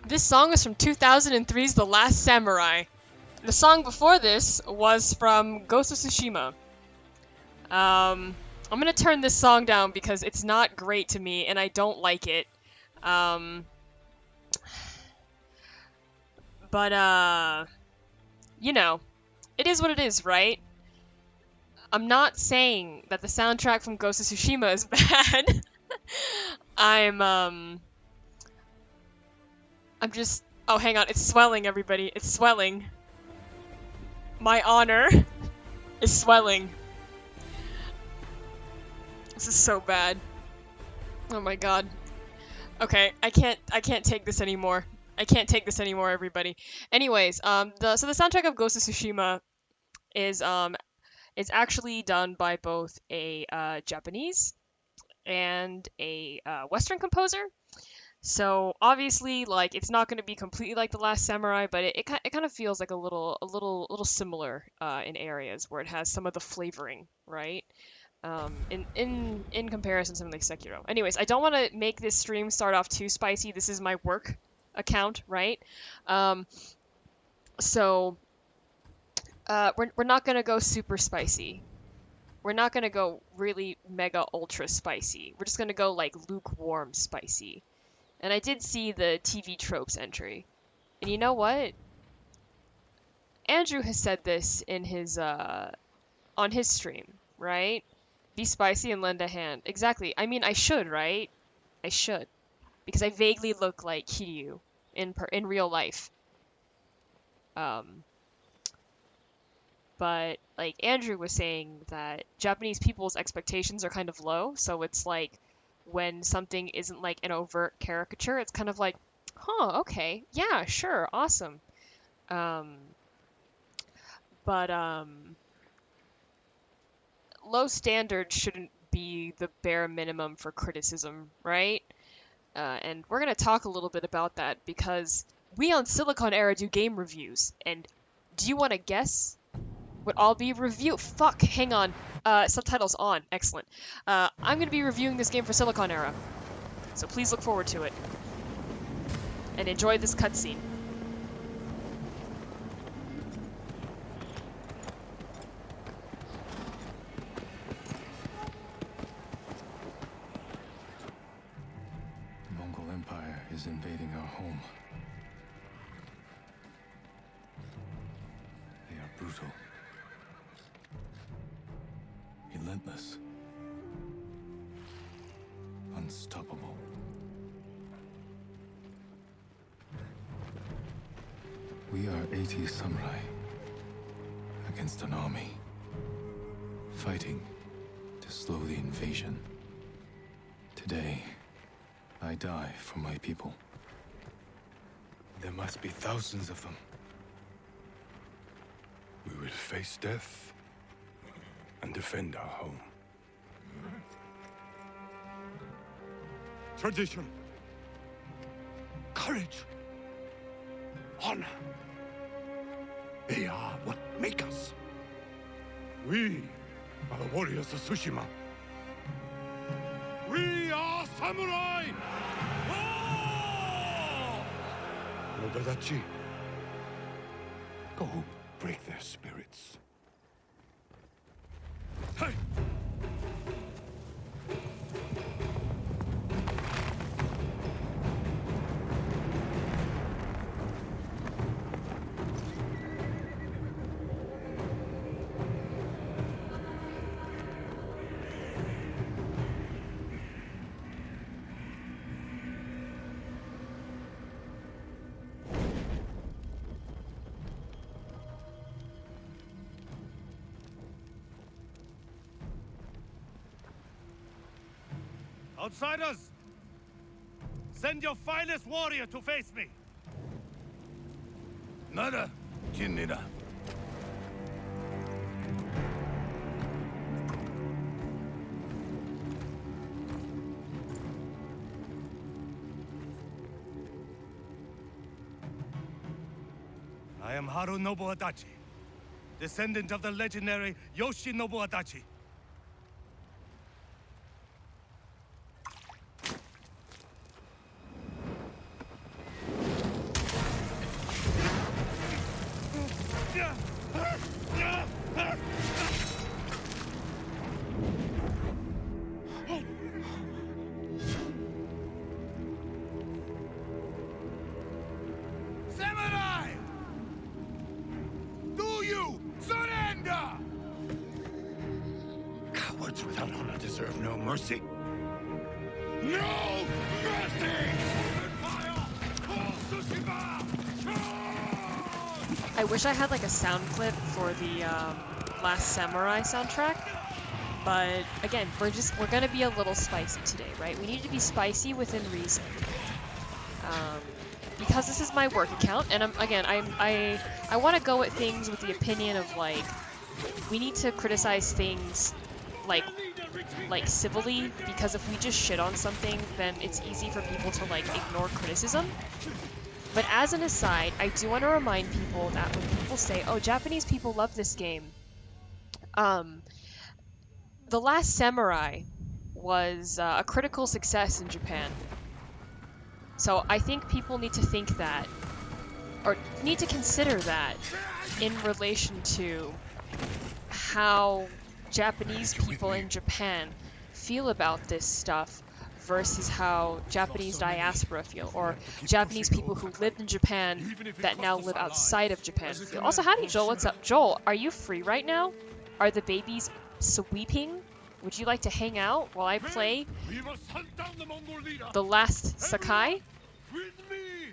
This song is from 2003's The Last Samurai. The song before this was from Ghost of Tsushima. I'm gonna turn this song down because it's not great to me and I don't like it. But you know, it is what it is, right? I'm not saying that the soundtrack from Ghost of Tsushima is bad. I'm just... Oh, hang on. It's swelling, everybody. It's swelling. My honor is swelling. This is so bad. Oh my god. Okay, I can't take this anymore. I can't take this anymore, everybody. Anyways, so the soundtrack of Ghost of Tsushima is actually done by both a Japanese and a Western composer. So obviously, like, it's not going to be completely like The Last Samurai, but it kind of feels like a little similar in areas where it has some of the flavoring, right? In comparison to something like Sekiro. Anyways, I don't want to make this stream start off too spicy. This is my work account, right? So we're not gonna go super spicy. We're not gonna go really mega ultra spicy. We're just gonna go like lukewarm spicy. And I did see the TV tropes entry. And you know what? Andrew has said this in his on his stream, right? Be spicy and lend a hand. Exactly. I mean, I should, right? I should. Because I vaguely look like Kiryu in real life. But like Andrew was saying that Japanese people's expectations are kind of low, so it's like when something isn't like an overt caricature, it's kind of like, huh, okay, yeah, sure, awesome. But low standards shouldn't be the bare minimum for criticism, right? And we're gonna talk a little bit about that because we on Siliconera do game reviews, and do you want to guess what I'll be Fuck, hang on. Subtitles on. Excellent. I'm going to be reviewing this game for Siliconera, so please look forward to it. And enjoy this cutscene. The Mongol Empire is invading our home. They are brutal. Relentless. Unstoppable. We are 80 samurai against an army, fighting to slow the invasion. Today, I die for my people. There must be thousands of them. We will face death and defend our home. Tradition, courage, honor. They are what make us. We are the warriors of Tsushima. We are samurai! Nodadachi, go break their spirits. Hey! Outsiders! Send your finest warrior to face me! Nada, Jinnida. I am Harunobu Adachi, descendant of the legendary Yoshinobu Adachi. Samurai! Do you surrender? Cowards without honor deserve no mercy. No mercy! Fire! Call Tsushima! I wish I had like a sound clip for the Last Samurai soundtrack, but again, we're gonna be a little spicy today, right? We need to be spicy within reason, because this is my work account, and I want to go at things with the opinion of like we need to criticize things like civilly, because if we just shit on something, then it's easy for people to like ignore criticism. But as an aside, I do want to remind people that when people say, oh, Japanese people love this game, The Last Samurai was a critical success in Japan. So I think people need to think that, or need to consider that, in relation to how Japanese people in Japan feel about this stuff versus how Japanese diaspora feel, or Japanese people who lived in Japan that now live outside of Japan feel. Also, howdy, Joel. What's up? Joel, are you free right now? Are the babies sweeping? Would you like to hang out while I play We must hunt down the Mongol leader. The Last Sakai? With me.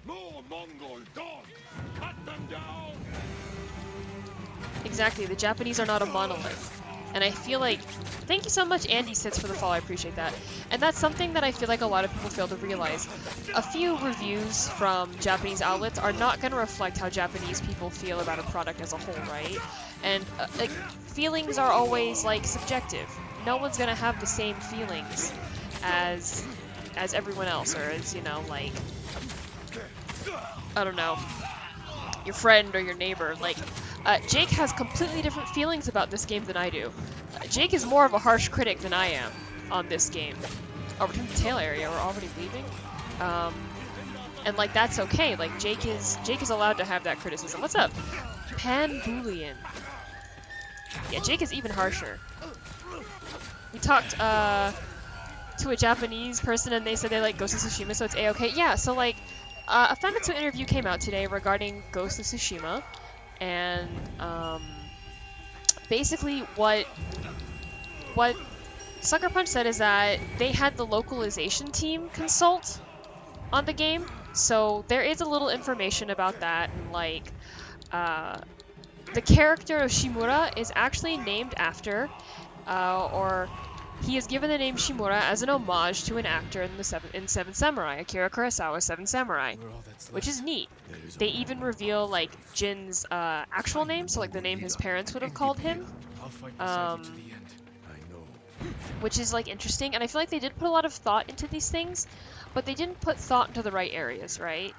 More Mongol dogs. Cut them down. Exactly, the Japanese are not a monolith. And I feel like, thank you so much Andy Sits for the follow, I appreciate that. And that's something that I feel like a lot of people fail to realize. A few reviews from Japanese outlets are not going to reflect how Japanese people feel about a product as a whole, right? And like, feelings are always like subjective. No one's going to have the same feelings as everyone else, or as, you know, like, I don't know, your friend or your neighbor. Like, Jake has completely different feelings about this game than I do. Jake is more of a harsh critic than I am on this game. Oh, we're in the tail area. We're already leaving. And like that's okay. Like Jake is allowed to have that criticism. What's up, Pan Boolean? Yeah, Jake is even harsher. We talked to a Japanese person and they said they like Ghost of Tsushima, so it's a-okay. Yeah, so like a Famitsu interview came out today regarding Ghost of Tsushima. And basically what Sucker Punch said is that they had the localization team consult on the game, so there is a little information about that. And like the character of Shimura is actually named after, or he is given the name Shimura as an homage to an actor in Seven Samurai, Akira Kurosawa's Seven Samurai, which is neat. They even reveal like Jin's actual name, so like the name his parents would have called him, which is like interesting. And I feel like they did put a lot of thought into these things, but they didn't put thought into the right areas, right?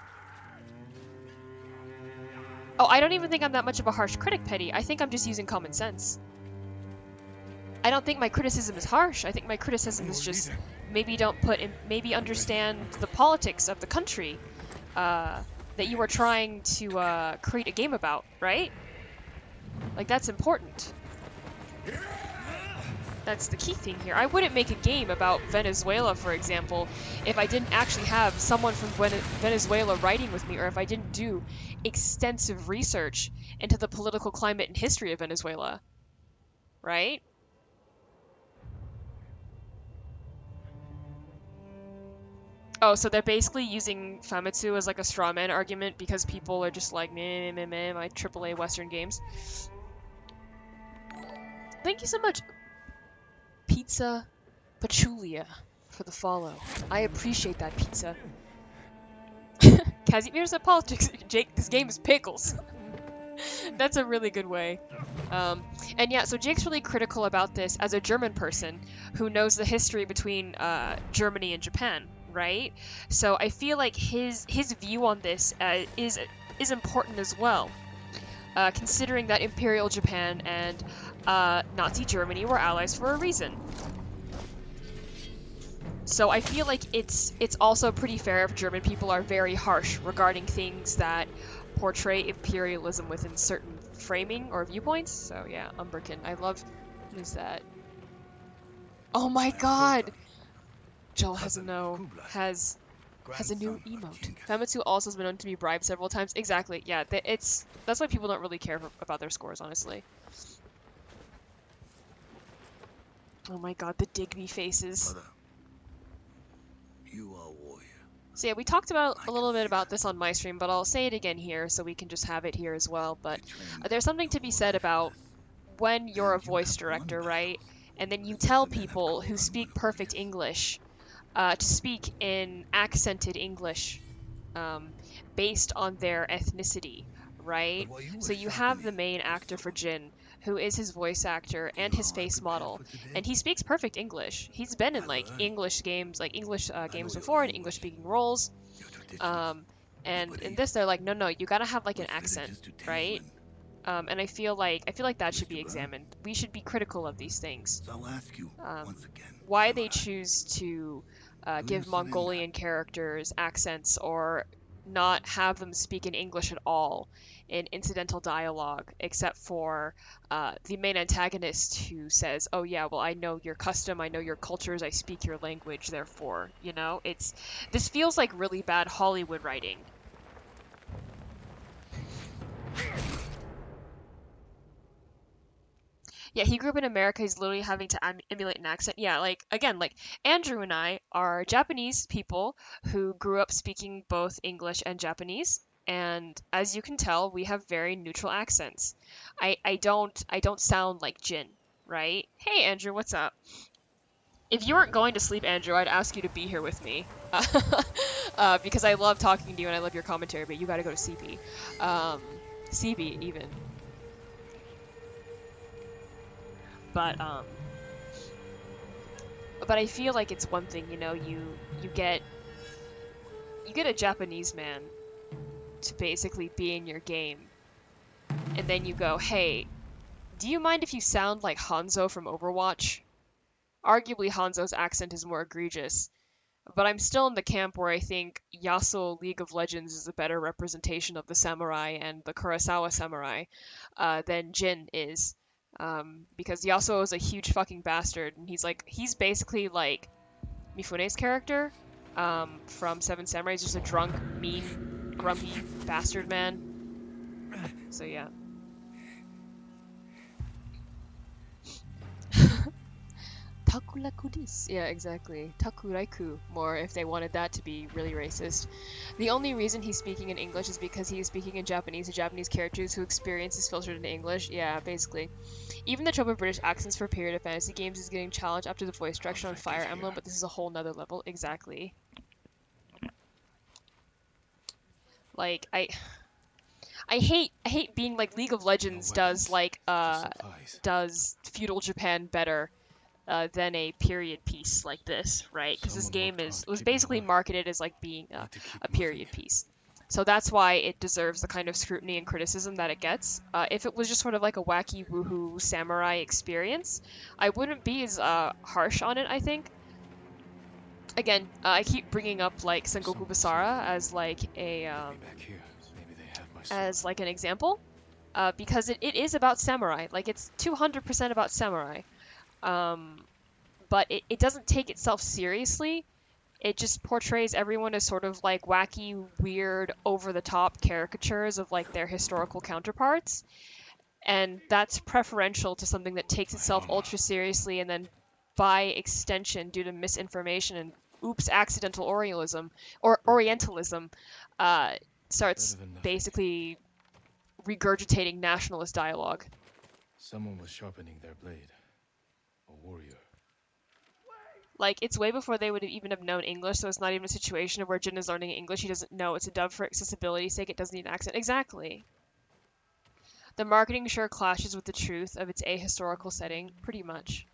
Oh, I don't even think I'm that much of a harsh critic, Petty. I think I'm just using common sense. I don't think my criticism is harsh. I think my criticism is just maybe understand the politics of the country that you are trying to create a game about, right? Like, that's important. That's the key thing here. I wouldn't make a game about Venezuela, for example, if I didn't actually have someone from Venezuela writing with me, or if I didn't do extensive research into the political climate and history of Venezuela, right? Oh, so they're basically using Famitsu as like a straw man argument because people are just like, meh, meh, meh, my AAA Western games. Thank you so much, Pizza Pachulia, for the follow. I appreciate that, Pizza. Casimir's at politics. Jake, this game is pickles. That's a really good way. And yeah, so Jake's really critical about this as a German person who knows the history between Germany and Japan. Right? So I feel like his view on this is important as well, considering that Imperial Japan and Nazi Germany were allies for a reason. So I feel like it's also pretty fair if German people are very harsh regarding things that portray imperialism within certain framing or viewpoints. So yeah, Umberkin. I love. What is that? Oh my god! Joel has a no. Has a new emote. Famitsu also has been known to be bribed several times. Exactly. Yeah, that's why people don't really care about their scores, honestly. Oh my god, the Digby faces. Brother, you are a warrior. So yeah, we talked about a little bit about this on my stream, but I'll say it again here so we can just have it here as well. But there's something to be said about when you're a voice director, right? And then you tell people who speak perfect English to speak in accented English um, based on their ethnicity, right? So you have the main actor for Jin, who is his voice actor and his face model, and he speaks perfect English. He's been in like English games, like English games before, in English-speaking roles. Um, and in this, they're like, no, no, you gotta have like an accent, right? And I feel like that should be examined. We should be critical of these things. So I'll ask you Um, once again. why they choose to give Mongolian characters accents or not have them speak in English at all in incidental dialogue, except for the main antagonist who says, "Oh yeah, well I know your custom, I know your cultures, I speak your language, therefore, this feels like really bad Hollywood writing." Yeah, he grew up in America. He's literally having to emulate an accent. Yeah, like again, like Andrew and I are Japanese people who grew up speaking both English and Japanese, and as you can tell, we have very neutral accents. I don't sound like Jin, right? Hey Andrew, what's up? If you weren't going to sleep, Andrew, I'd ask you to be here with me, because I love talking to you and I love your commentary. But you got to go to CP, CB even. But I feel like it's one thing, you get a Japanese man to basically be in your game, and then you go, hey, do you mind if you sound like Hanzo from Overwatch? Arguably, Hanzo's accent is more egregious, but I'm still in the camp where I think Yasuo League of Legends is a better representation of the samurai and the Kurosawa samurai than Jin is. Because Yasuo is a huge fucking bastard, and he's basically like Mifune's character from Seven Samurai. He's just a drunk, mean, grumpy bastard man. So yeah. Takuraku desu. Yeah, exactly. Takuraiku, more if they wanted that to be really racist. The only reason he's speaking in English is because he is speaking in Japanese to Japanese characters who experience is filtered into English. Yeah, basically. Even the trope of British accents for period of fantasy games is getting challenged after the voice direction on Fire Emblem, but this is a whole nother level. Exactly. Like, I hate being like League of Legends does feudal Japan better than a period piece like this, right? Because this game was basically marketed as like being a period piece. So that's why it deserves the kind of scrutiny and criticism that it gets. If it was just sort of like a wacky woohoo samurai experience, I wouldn't be as harsh on it, I think. Again, I keep bringing up like Sengoku Basara as like an example, because it is about samurai. Like it's 200% about samurai. But it doesn't take itself seriously. It just portrays everyone as sort of like wacky, weird, over-the-top caricatures of like their historical counterparts. And that's preferential to something that takes itself ultra seriously and then by extension, due to misinformation and accidental Orientalism, starts basically regurgitating nationalist dialogue. Someone was sharpening their blade. A warrior. Like, it's way before they would even have known English, so it's not even a situation where Jin is learning English. He doesn't know. It's a dub for accessibility's sake. It doesn't need an accent. Exactly. The marketing sure clashes with the truth of its ahistorical setting, pretty much.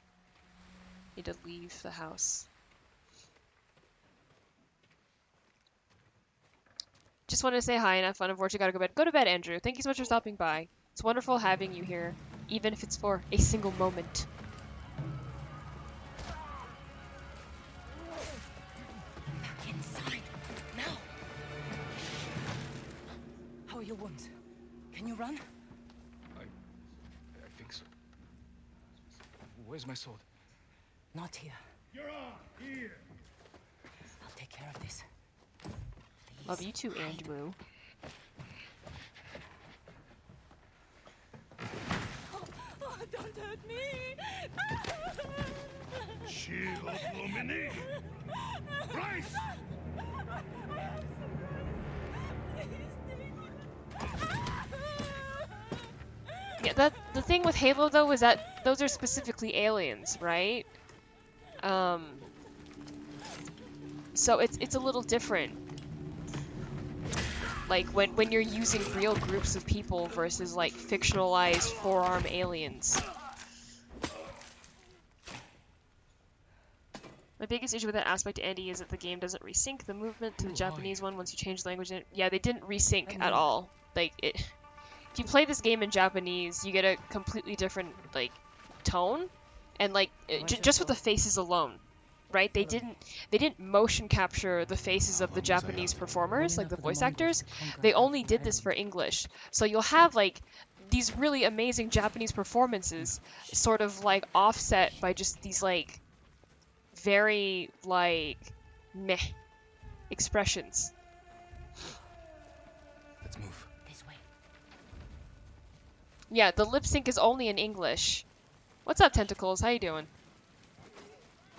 Need to leave the house. Just wanted to say hi and have fun. Unfortunately, gotta go to bed. Go to bed, Andrew. Thank you so much for stopping by. It's wonderful having you here, even if it's for a single moment. Back inside. Now. How are you your wounds? Can you run? I think so. Where's my sword? Not here. You're on here. I'll take care of this. Love you too, Andrew. Oh, don't hurt me! Shield Lumini. Rise! Yeah, the thing with Halo though is that those are specifically aliens, right? So it's a little different. Like when you're using real groups of people versus like fictionalized four-arm aliens. My biggest issue with that aspect, Andy, is that the game doesn't resync the movement to the Japanese one once you change the language. Yeah, they didn't resync at all. Like it. If you play this game in Japanese, you get a completely different like tone, and like just with the faces alone, right? They didn't motion capture the faces of the Japanese performers, like the voice actors. They only did this for English. So you'll have like these really amazing Japanese performances, sort of like offset by just these like very like meh expressions. Let's move. This way. Yeah, the lip sync is only in English. What's up, Tentacles? How you doing?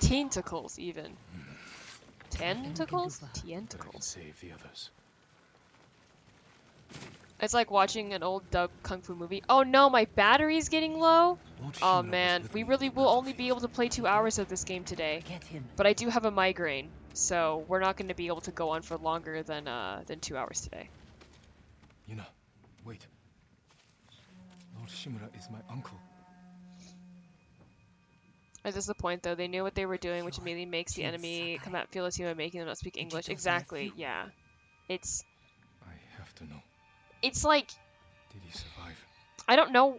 Tentacles, even. Tentacles? But I can Tentacles. save the others. It's like watching an old dub kung fu movie. Oh no, my battery's getting low? Oh man, we really will only be able to play 2 hours of this game today. Get him. But I do have a migraine, so we're not going to be able to go on for longer than 2 hours today. Yuna, wait. Lord Shimura is my uncle. At this point, though, they knew what they were doing, which immediately makes the enemy come at feel as human, making them not speak English. Exactly, yeah. It's I have to know. it's like, Did he survive? I don't know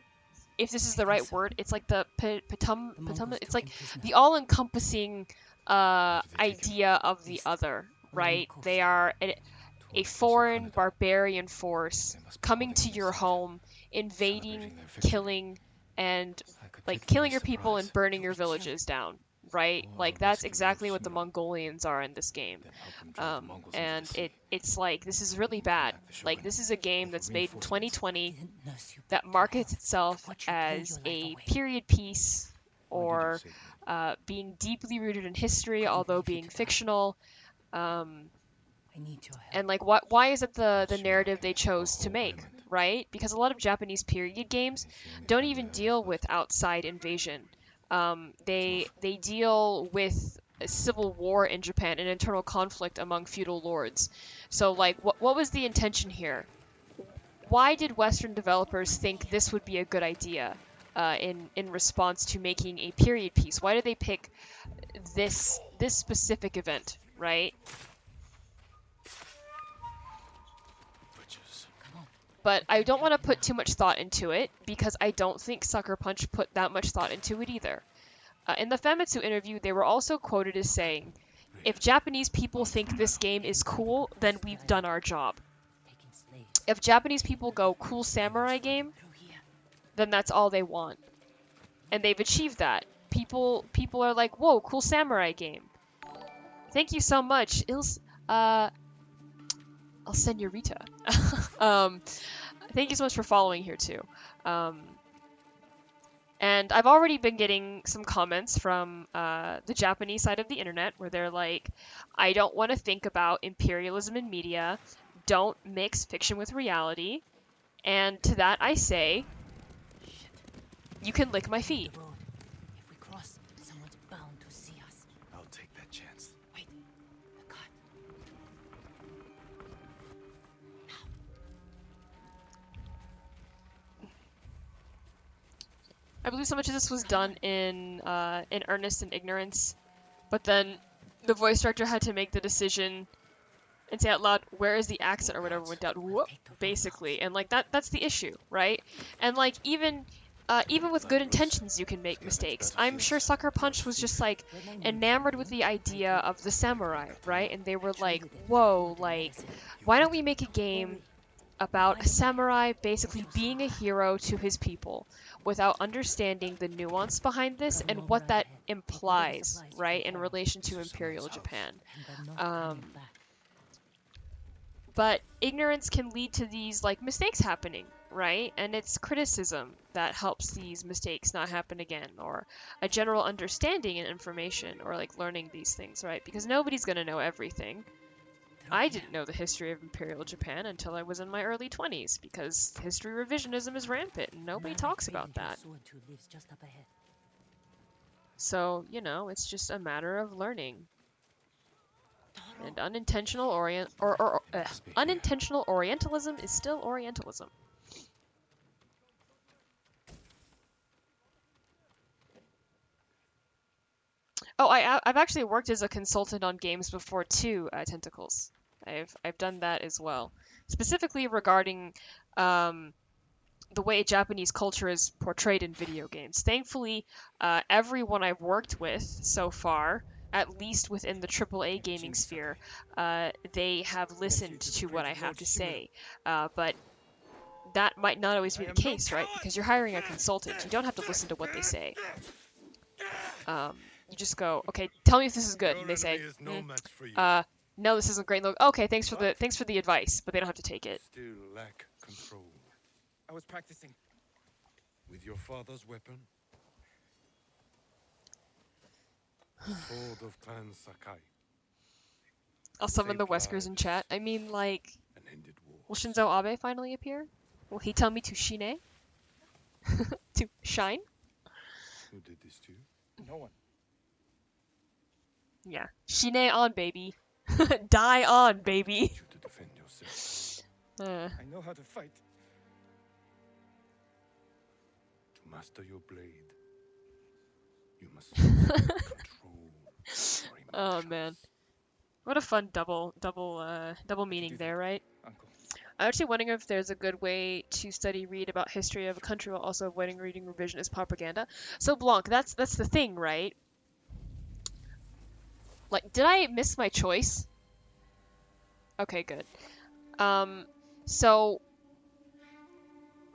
if this is the right word. It's like the it's like the all-encompassing idea of the other, right? They are a foreign barbarian force coming to your home, invading, killing, and like killing your people and burning your villages down, right? Like that's exactly what the Mongolians are in this game. And it's like, this is really bad. Like this is a game that's made in 2020 that markets itself as a period piece or being deeply rooted in history, although being fictional. I need your help. And like, why is it the narrative they chose to make, right? Because a lot of Japanese period games don't even deal with outside invasion. They deal with a civil war in Japan, an internal conflict among feudal lords. So like, what was the intention here? Why did Western developers think this would be a good idea in response to making a period piece? Why did they pick this specific event, right? But I don't want to put too much thought into it, because I don't think Sucker Punch put that much thought into it either. In the Famitsu interview, they were also quoted as saying, "If Japanese people think this game is cool, then we've done our job. Taking slaves If Japanese people go, cool samurai game, through here. then that's all they want." And they've achieved that. People are like, whoa, cool samurai game. Thank you so much. I'll send you Rita. Thank you so much for following here too. And I've already been getting some comments from the Japanese side of the internet where they're like, I don't want to think about imperialism in media. Don't mix fiction with reality. And to that I say, you can lick my feet. The road. If we cross, someone's bound to see us. I'll take that chance. Wait. The cart. I believe so much of this was done in earnest and ignorance, but then the voice director had to make the decision and say out loud, "Where is the accent?" or whatever went out. Whoop, basically, and like that's the issue, right? And like even with good intentions, you can make mistakes. I'm sure Sucker Punch was just like enamored with the idea of the samurai, right? And they were like, "Whoa, like, why don't we make a game about a samurai basically being a hero to his people without understanding the nuance behind this and what that implies, right, in relation to Imperial Japan. But ignorance can lead to these like mistakes happening, right? And it's criticism that helps these mistakes not happen again, or a general understanding and information, or like learning these things, right? Because nobody's gonna know everything. I didn't know the history of Imperial Japan until I was in my early 20s, because history revisionism is rampant and nobody talks about that. So, you know, it's just a matter of learning. And unintentional unintentional Orientalism is still Orientalism. Oh, I've actually worked as a consultant on games before too, Tentacles. I've done that as well, specifically regarding the way Japanese culture is portrayed in video games. Thankfully, everyone I've worked with so far, at least within the AAA gaming sphere, they have listened to what I have to say. But that might not always be the case, right? Because you're hiring a consultant. You don't have to listen to what they say. You just go, okay, tell me if this is good, and they say, no, this isn't great. And okay, thanks for the advice, but they don't have to take it. Still lack control. I was practicing. With your father's weapon? Sword of Clan Sakai. I'll summon the Weskers in chat. I mean, like, An ended war. will Shinzo Abe finally appear? Will he tell me to shine? To shine? Who did this to you? No one. Yeah. Shine on, baby. Die on, baby. You to defend yourself. I know how to fight. To master your blade, you must control your Oh emotions. man. What a fun double meaning there, right? Uncle. I'm actually wondering if there's a good way to read about history of a country while also avoiding reading revisionist propaganda. So Blanc, that's the thing, right? Like, did I miss my choice? Okay, good. So,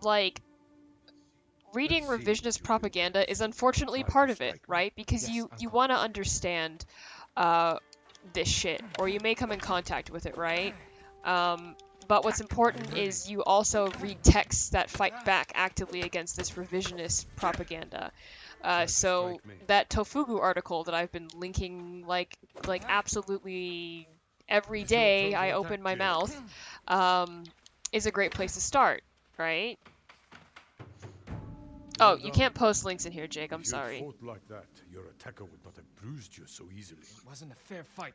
like, reading revisionist propaganda is unfortunately part of it, right? Because you want to understand this shit, or you may come in contact with it, right? But what's important is you also read texts that fight back actively against this revisionist propaganda. So that Tofugu article that I've been linking like absolutely every day I open my mouth is a great place to start, right? Oh, you can't post links in here, Jake. I'm sorry. If you fought like that, your attacker would not have bruised you so easily. It wasn't a fair fight.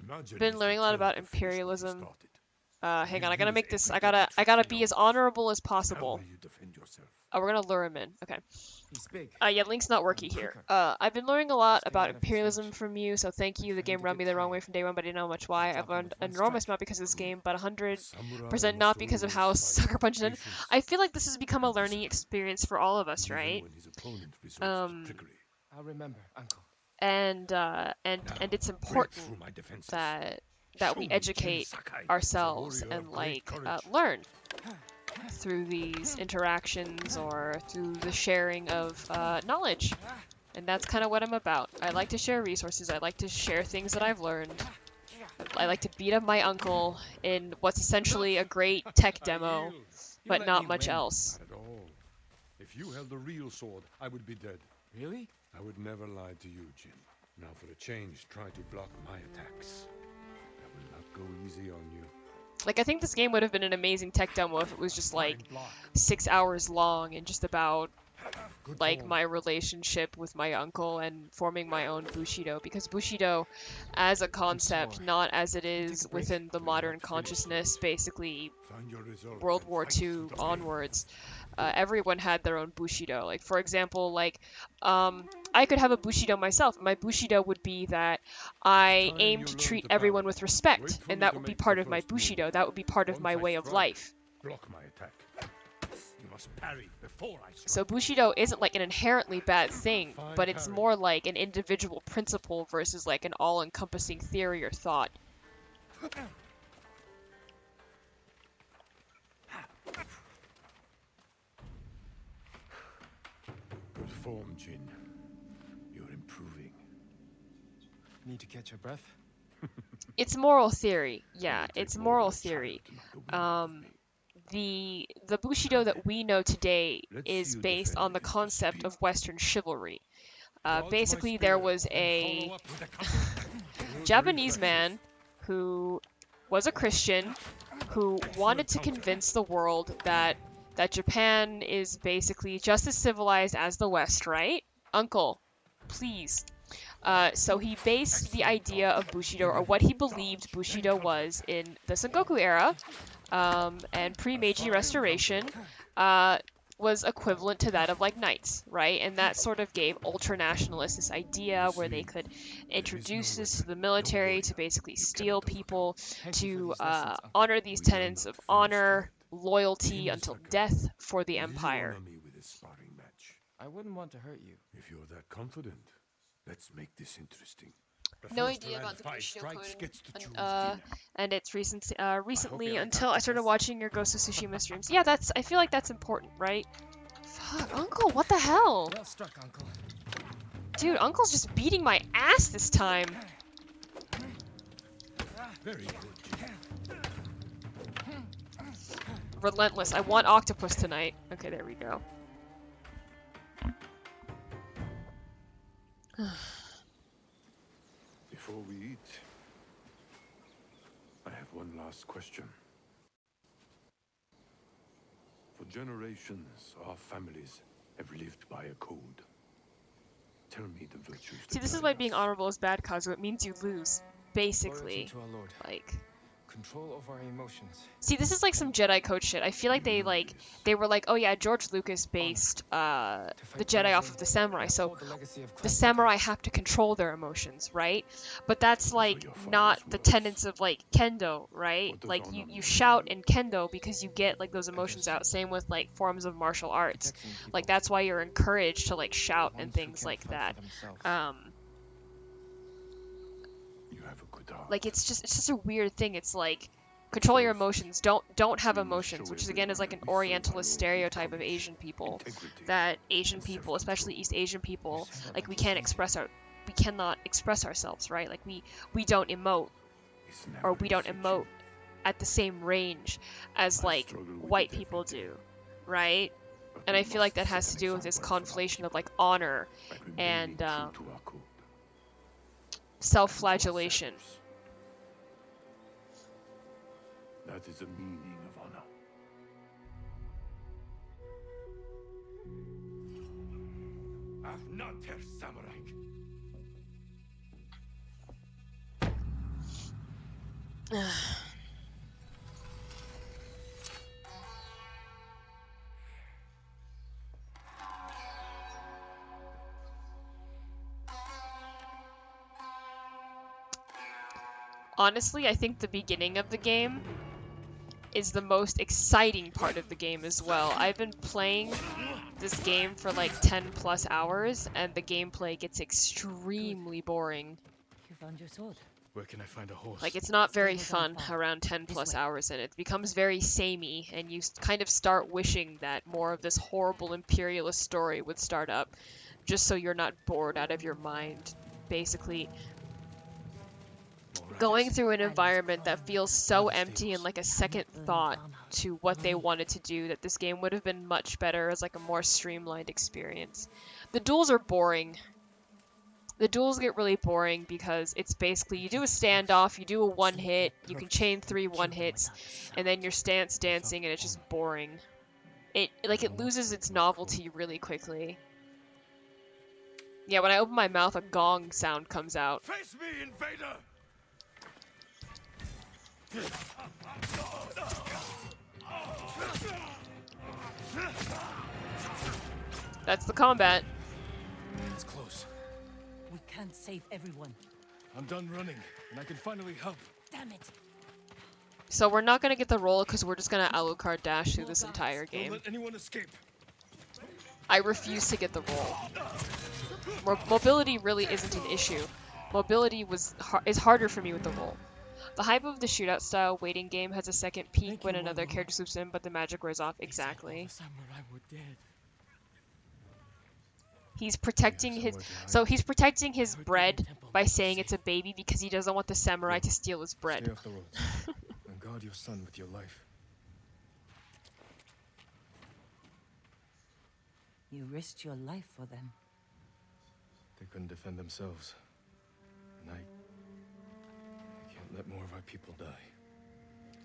Imagine Been if learning a you lot turned about to finish what you imperialism. started. Hang on, I You gotta use make this. I everything gotta to be know. as honorable as How possible. will you defend yourself? Oh, we're gonna lure him in. Okay. He's big. Yeah, link's not working here. I've been learning a lot about imperialism from you, so thank you. The game rubbed me the wrong way from day one, but I didn't know much why. I've learned an enormous amount because of this game, but 100% not because of how Sucker Punch ended. I feel like this has become a learning experience for all of us, right? I'll remember, Uncle. And it's important that we educate ourselves and like learn through these interactions or through the sharing of knowledge. And that's kind of what I'm about. I like to share resources. I like to share things that I've learned. I like to beat up my uncle in what's essentially a great tech demo, but not much else. Not at all. If you held the real sword, I would be dead. Really? I would never lie to you, Jin. Now for a change, try to block my attacks. I will not go easy on you. Like, I think this game would have been an amazing tech demo if it was just like 6 hours long and just about like my relationship with my uncle and forming my own Bushido, because Bushido as a concept, not as it is within the modern consciousness, basically World War II onwards, everyone had their own Bushido. Like, for example, like I could have a Bushido myself. My Bushido would be that I aim to treat everyone with respect, and that would be part of my Bushido. That would be part of my way of life. Block my attack. You must parry before I strike. So Bushido isn't like an inherently bad thing, but it's more like an individual principle versus like an all-encompassing theory or thought. form, Jin. You're improving. Need to catch your breath? It's moral theory. I Yeah, will take it's more than moral a child theory. to know the will of me. The Bushido that we know today Let's is see you based on defend the against the concept spear. of Western chivalry. Dodge my Basically, spear, there was then a follow up with a counterattack. Good Japanese reflexes. man who was a Christian who wanted to convince the world that Japan is basically just as civilized as the West, right? Uncle, please. So he based the idea of Bushido, or what he believed Bushido was, in the Sengoku era, and pre-Meiji Restoration, was equivalent to that of like knights, right? And that sort of gave ultra-nationalists this idea where they could introduce this to the military to basically steal people, Thank you for to these lessons, Uncle. honor these We are tenets not of finished honor, yet. loyalty Jin until Misaka, death for the will empire. you honor me with a sparring match? I wouldn't want to hurt you. If you're that confident, let's make this interesting. The No first to idea land about the 5 Bushido strikes code, gets to choose and, dinner. and its recently like until I started octopus. watching your Ghost of Tsushima streams. Yeah, I feel like that's important, right? Fuck, Uncle, what the hell? Well struck, Uncle. Dude, Uncle's just beating my ass this time. Very good, Jin. Relentless. I want octopus tonight. Okay, there we go. Before we eat, I have one last question. For generations, our families have lived by a code. Tell me the virtues See, that this is guide why being us. honorable is bad, Kazuo. It means you lose. Loyalty Basically. to our Lord. Like... Control over our emotions. See, this is like some Jedi Code shit. I feel like You know this. they were like, oh yeah, George Lucas based To the fight Jedi off bravely of the samurai, and so uphold the legacy of the Christ. samurai have to control their emotions, right? But that's like your not father's the words. tenets of like kendo, right? What does Like honor you mean? shout in kendo because you get like those emotions out. Same with like forms of martial arts. Protecting people. Like that's why you're encouraged to like shout Ones and who things can like fight that. for themselves. You have a good heart. Like it's just a weird thing. It's like control your emotions. Don't have we must emotions, show which is again is like an everyone that we serve our Orientalist Lord with stereotype of courage, Asian people. integrity, That Asian and people, especially self-control. East Asian people, You said it like we it's can't easy. we cannot express ourselves, right? Like we don't emote, It's never or we don't easy, emote Jin. at the same range as I like struggle with white it every people day. do, right? But And we I feel like must that has set to an do with this example for our conflation of people like honor by remaining and true to our code. self-flagellation. That is the meaning of honor. Ach, not Herr Samurai. Honestly, I think the beginning of the game is the most exciting part of the game as well. I've been playing this game for like 10 plus hours, and the gameplay gets extremely boring. You found your sword. Where can I find a horse? Like, it's not very Stables on fun fire. around 10 This plus way. hours, and it becomes very samey, and you kind of start wishing that more of this horrible imperialist story would start up, just so you're not bored out of your mind. Basically, going through an environment that feels so empty and like a second thought to what they wanted to do, that this game would have been much better as like a more streamlined experience. The duels are boring. The duels get really boring because it's basically you do a standoff, you do a one hit, you can chain 3 one hits, and then you're stance dancing, and it's just boring. It loses its novelty really quickly. Yeah, when I open my mouth, a gong sound comes out. Face me, invader! That's the combat. It's close. We can't save everyone. I'm done running, and I can finally help. Damn it! So we're not gonna get the roll because we're just gonna Alucard dash through this entire Don't game. let anyone escape. I refuse to get the roll. Mobility really isn't an issue. Mobility is harder for me with the roll. The hype of the shootout style waiting game has a second peak Thank when you, another Warlord. character swoops in, but the magic wears off. They said all Exactly. the samurai were dead. He's protecting his he's protecting his bread by saying it's a baby because he doesn't want the samurai to steal his Stay bread. off the roads and guard your son with your life. You risked your life for them. They couldn't defend themselves. And I can't let more of our people die.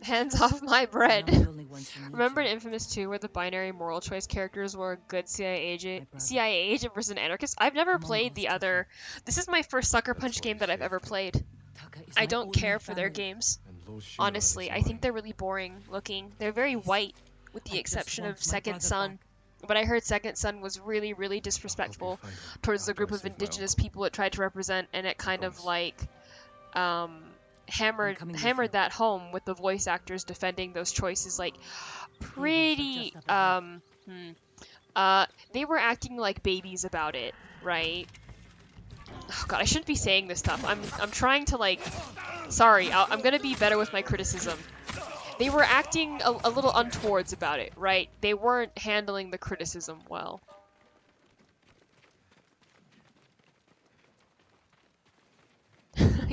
Hands off my We're bread. not the only ones who need Remember in you. Infamous 2 where the binary moral choice characters were a good My brother. CIA agent versus an anarchist? I've never The played the Mongols took other. This is my first Sucker That's Punch why game we that I've saved ever it. played. Taka is I my don't only care for their family. games. And Lord Shimura Honestly, is I think mine. they're really boring looking. They're very white, with I the just exception want of my Second brother Son. back. But I heard Second Son was really, really disrespectful fine towards the after group I of save my indigenous uncle. people it tried to represent, and it kind of promise. like coming with you. hammered that home with the voice actors defending those choices like pretty just up they were acting like babies about it, right? Oh god, I shouldn't be saying this stuff. I'm trying to like sorry, I'm gonna be better with my criticism. They were acting a little untowards about it, right? They weren't handling the criticism well.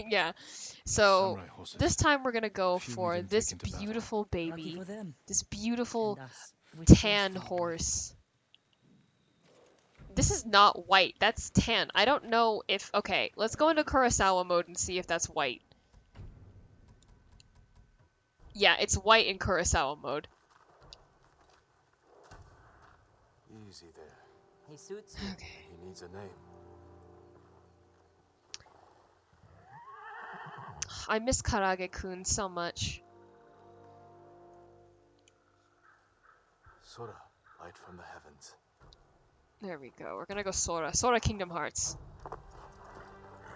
Yeah. So Samurai horses. this time we're gonna go Few for even this taken to battle. beautiful Lucky baby, for them. this beautiful And us, with tan force. horse. This is not white, that's tan. I don't know if... Okay, let's go into Kurosawa mode and see if that's white. Yeah, it's white in Kurosawa mode. Easy there. He suits you. Okay. He needs a name. I miss Karage-kun so much. Sora, light from the heavens. There we go. We're gonna go Sora. Sora Kingdom Hearts.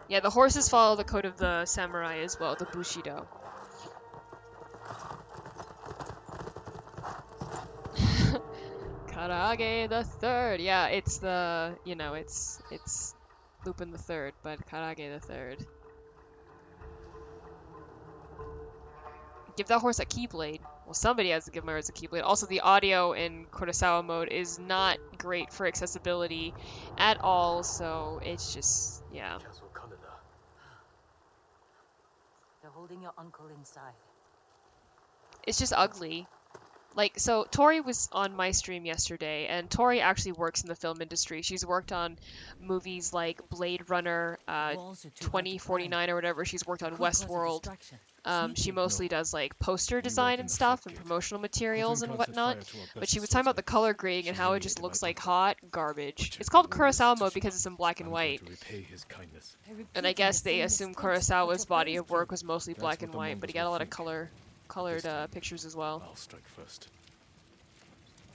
Yeah, the horses follow the code of the samurai as well, the Bushido. Karage the Third. Yeah, it's the, you know, it's Lupin the Third, but Karage the Third. Give that horse a keyblade. Well, somebody has to give my horse a keyblade. Also, the audio in Kurosawa mode is not great for accessibility at all, so it's just, yeah. Castle Kaneda. They're holding your uncle inside. It's just ugly. Like, so Tori was on my stream yesterday, and Tori actually works in the film industry. She's worked on movies like Blade Runner, Walls are too hard to 2049 climb. or whatever. She's worked on Could cause a Westworld. distraction. She Sneaky. mostly does like poster walk design in and the stuff front and gate. promotional materials and Covering whatnot. concerts fire to our But best she was talking about the swordsman. color grading and She how it humiliated just my looks like uncle. hot garbage. Which It's called is why Kurosawa Tsushima. mode because it's in black and I'm white. going to repay his kindness. They're And I repeating guess the they same assume mistakes Kurosawa's that your body parents of work did. was mostly That's black what and the white, but he Mongols got a will lot of think. colored This time, pictures as well. I'll strike first.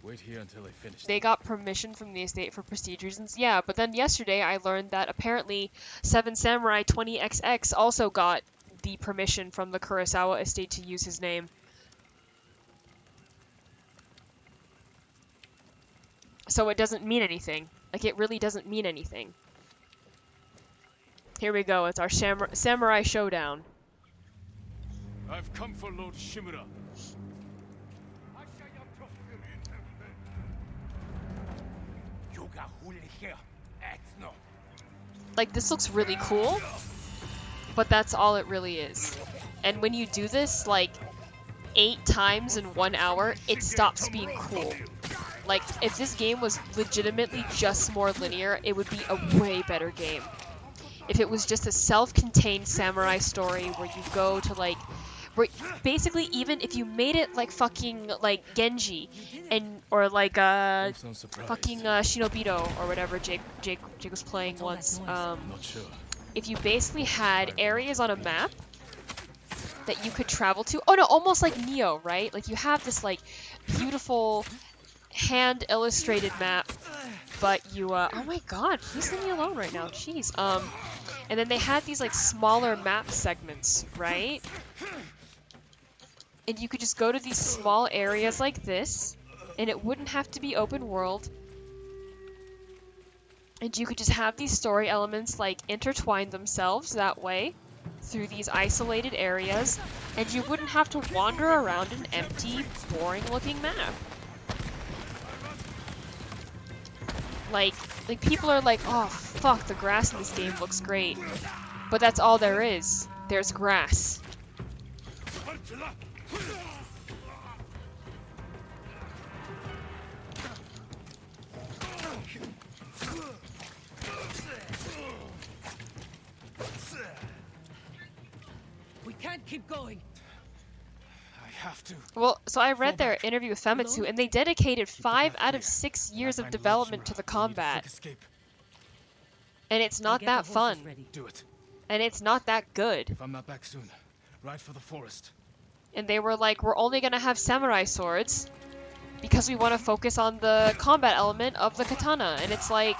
Wait here until I finish. They got permission from the estate for prestige reasons. Yeah, but then yesterday I learned that apparently Seven Samurai 20XX also got the permission from the Kurosawa estate to use his name. So it doesn't mean anything. Like, it really doesn't mean anything. Here we go, it's our samurai showdown. I've come for Lord Shimura. Like, this looks really cool, but that's all it really is. And when you do this, like, 8 times in 1 hour, it stops being cool. Like, if this game was legitimately just more linear, it would be a way better game. If it was just a self-contained samurai story where you go to, like, where basically even if you made it like fucking, like, Genji, and, or like, Don't sound surprised. fucking, Shinobito, or whatever Jake was playing What's all that once, noise? Not sure. if you basically had areas on a map that you could travel to. Oh no, almost like Neo, right? Like you have this like beautiful hand illustrated map, but you oh my god, please leave me alone right now. Jeez. And then they had these like smaller map segments, right? And you could just go to these small areas like this, and it wouldn't have to be open world. And you could just have these story elements like intertwine themselves that way through these isolated areas, and you wouldn't have to wander around an empty, boring looking map. Like, Like, people are like, oh, fuck, the grass in this game looks great. But that's all there is. There's grass. We can't keep going. I have to. Well, so I read their back. interview with Famitsu, Alone? and they dedicated Keep the 5 path out of clear. 6 When I years of find Lord development to Shimura, the we'll need a combat. quick escape. And it's I'll not get that the fun. horses ready. Do it. And it's not that good. If I'm not back soon, ride for the forest. And they were like, we're only gonna have samurai swords because we want to focus on the combat element of the katana. And it's like,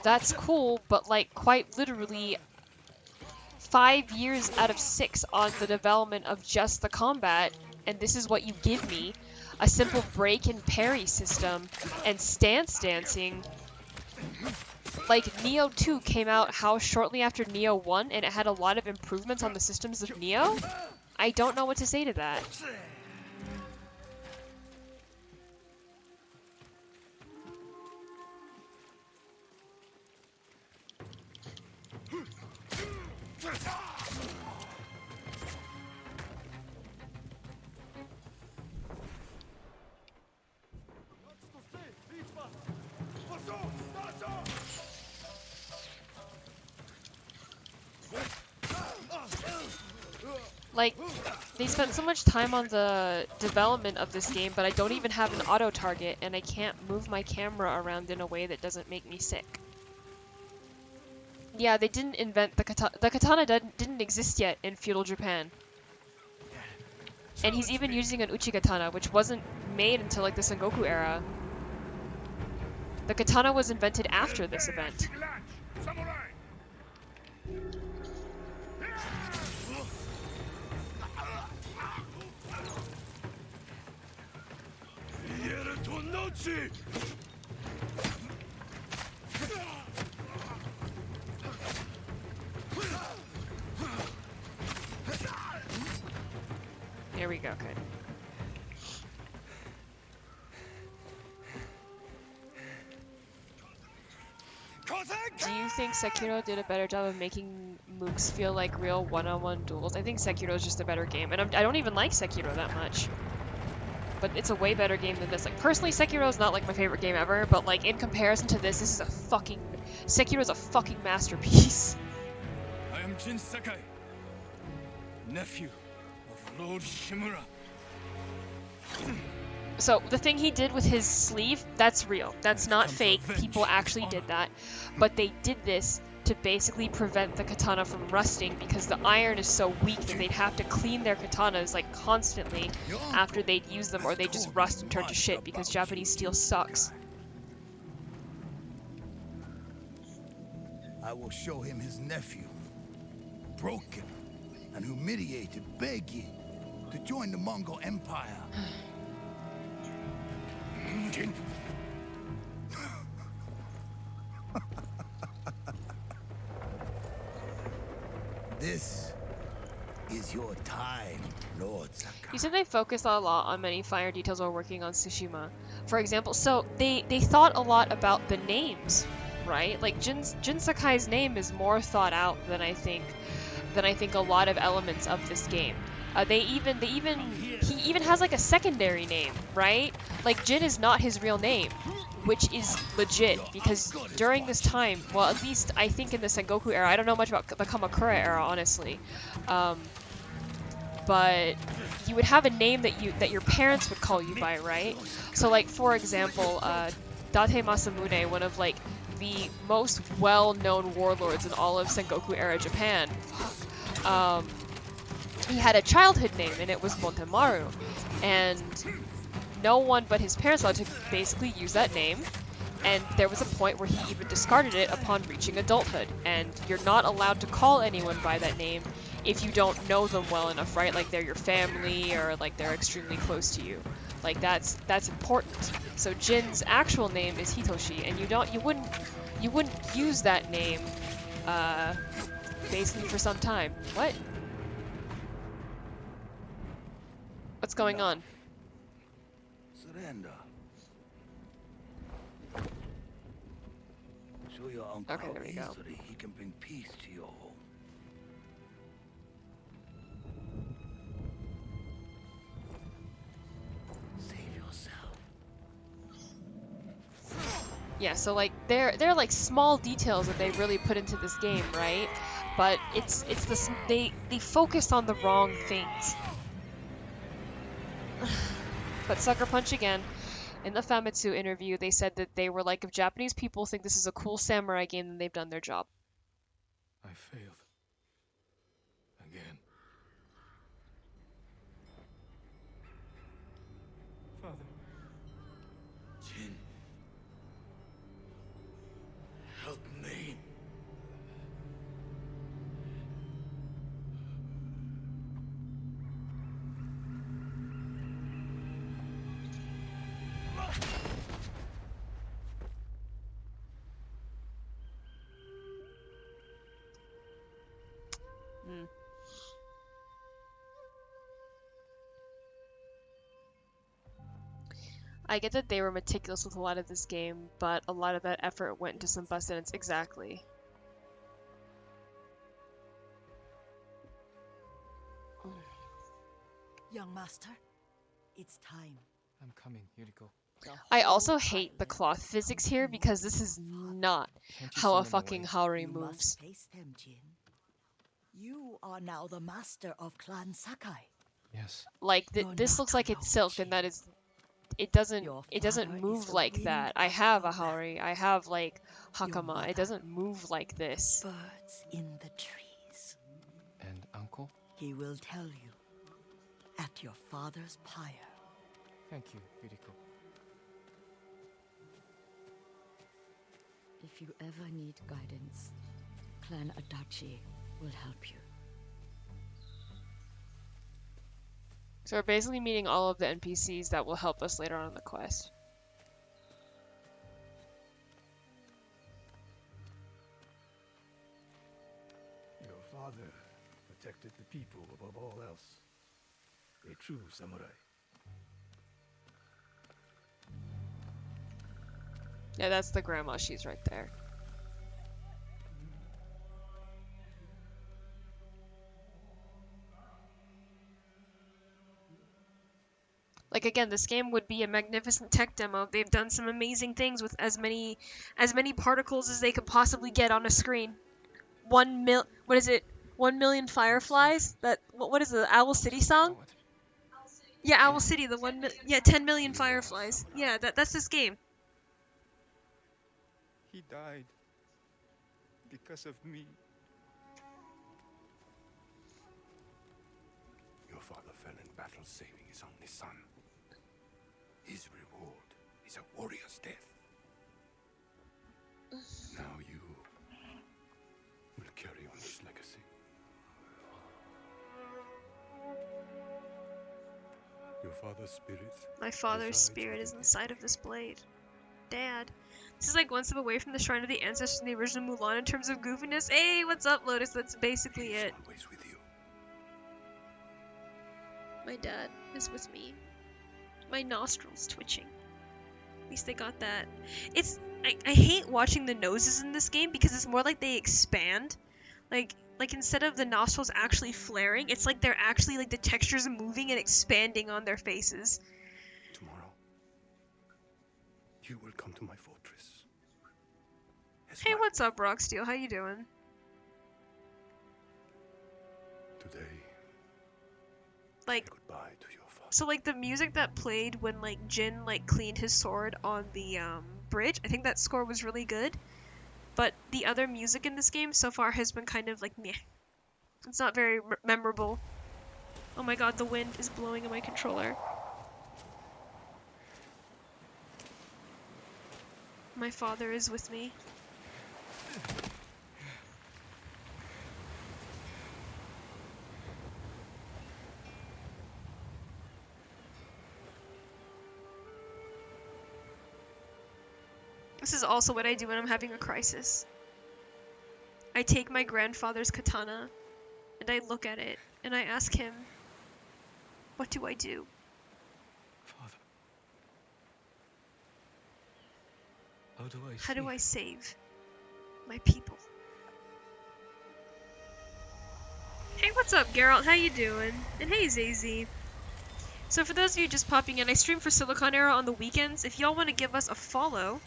that's cool, but like quite literally 5 years out of 6 on the development of just the combat, and this is what you give me. A simple break and parry system and stance dancing. Like, Neo 2 came out how shortly after Neo 1, and it had a lot of improvements on the systems of Neo? I don't know what to say to that. Like, they spent so much time on the development of this game, but I don't even have an auto target, and I can't move my camera around in a way that doesn't make me sick. Yeah, they didn't invent the katana. The katana didn't exist yet in feudal Japan. And he's even using an uchi-katana, which wasn't made until like the Sengoku era. The katana was invented after this event. Here we go, good. Do you think Sekiro did a better job of making mooks feel like real one-on-one duels? I think Sekiro is just a better game, and I don't even like Sekiro that much. But it's a way better game than this. Like, personally, Sekiro is not like my favorite game ever, but like in comparison to this is a fucking... Sekiro is a fucking masterpiece. I am Jin Sakai, nephew of Lord Shimura. So the thing he did with his sleeve, that's real. That's not fake. People actually did that. But they did this to basically prevent the katana from rusting because the iron is so weak that they'd have to clean their katanas like constantly after they'd use them, or they'd just rust and turn to shit because Japanese steel sucks. I will show him his nephew, broken and humiliated, begging to join the Mongol Empire. This is your time, Lord Sakai. You said they focused a lot on many finer details while working on Tsushima. For example, so they thought a lot about the names, right? Like Jin Sakai's name is more thought out than I think a lot of elements of this game. He even has like a secondary name, right? Like Jin is not his real name, which is legit because during this time, well, at least I think in the Sengoku era, I don't know much about the Kamakura era, honestly, but you would have a name that your parents would call you by, right? So like for example, Date Masamune, one of like the most well-known warlords in all of Sengoku era Japan. He had a childhood name, and it was Montemaru, and no one but his parents allowed to basically use that name, and there was a point where he even discarded it upon reaching adulthood, and you're not allowed to call anyone by that name if you don't know them well enough, right? Like they're your family, or like they're extremely close to you. Like that's important. So Jin's actual name is Hitoshi, and you wouldn't use that name basically for some time. What? What's going on? Surrender. uncle Okay, how there we go. easily he can bring peace to your home. Save yourself. Yeah, so like they're like small details that they really put into this game, right? But it's this they focused on the wrong things. But Sucker Punch again. In the Famitsu interview, they said that they were like, if Japanese people think this is a cool samurai game, then they've done their job. I failed. Again. Father. Jin. Help me. Hmm. I get that they were meticulous with a lot of this game, but a lot of that effort went into some bust ends. Exactly. Young master, it's time. I'm coming, Yuriko. The I whole also hate the island cloth has physics come here to because mourn this is your father. not Can't you how a send them fucking away? Haori You moves. must face them, Jin. You are now the master of Clan Sakai. Yes. Like You're this not looks like it's alone, silk, and that Jin. is it doesn't Your father move is the like wind that. I at have your a back. Haori, I have like Your Hakama. It mother, doesn't move like this. birds in the trees. And uncle? He will tell you at your father's pyre. Thank you, Yuriko. If you ever need guidance, Clan Adachi will help you. So we're basically meeting all of the NPCs that will help us later on in the quest. Your father protected the people above all else. A true samurai. Yeah, that's the grandma. She's right there. Like again, this game would be a magnificent tech demo. They've done some amazing things with as many particles as they could possibly get on a screen. What is it? 1 million fireflies? That what is it? The Owl City song? What? Yeah, Owl City. The 10 million You are fireflies. samurai. Yeah, that's this game. He died. Because of me. Your father fell in battle saving his only son. His reward is a warrior's death. Now you will carry on his legacy. Your father's spirit. My father's resides spirit is within this inside of this blade. Dad. This is like one step away from the Shrine of the Ancestors in the original Mulan in terms of goofiness. Hey, what's up, Lotus? That's basically He is it. always with you. My dad is with me. My nostrils twitching. At least they got that. I hate watching the noses in this game because it's more like they expand. Like instead of the nostrils actually flaring, it's like they're actually like the textures moving and expanding on their faces. Tomorrow, you will come to my fortress. As Hey, my what's up, Rocksteel? How you doing? Today, Like, say goodbye to your father. so like the music that played when like Jin like cleaned his sword on the bridge, I think that score was really good. But the other music in this game so far has been kind of like meh. It's not very memorable. Oh my god, the wind is blowing in my controller. My father is with me. This is also what I do when I'm having a crisis. I take my grandfather's katana and I look at it and I ask him, what do I do? Father. How do I How do save? I save? My people. Hey, what's up, Geralt? How you doing? And hey, Zazy. So for those of you just popping in, I stream for Siliconera on the weekends. If y'all want to give us a follow,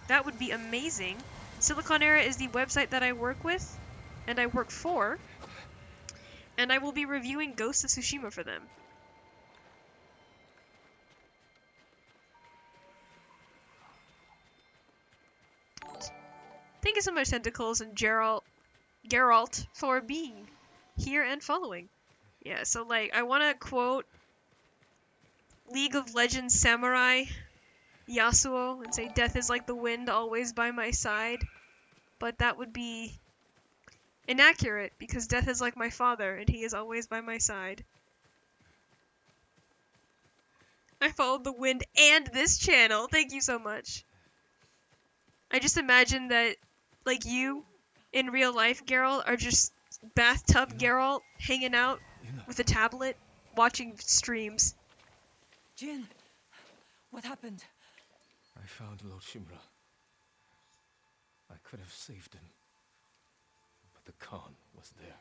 that would be amazing. Siliconera is the website that I work with, and I work for, and I will be reviewing Ghost of Tsushima for them. Thank you so much, Tentacles and Geralt, for being here and following. Yeah, so like, I want to quote League of Legends Samurai Yasuo and say, "Death is like the wind, always by my side." But that would be inaccurate, because death is like my father, and he is always by my side. I followed the wind and this channel. Thank you so much. I just imagine that, like, you, in real life, Geralt, are just bathtub Geralt, hanging out with a tablet, watching streams. Jin, what happened? I found Lord Shimura. I could have saved him, but the Khan was there.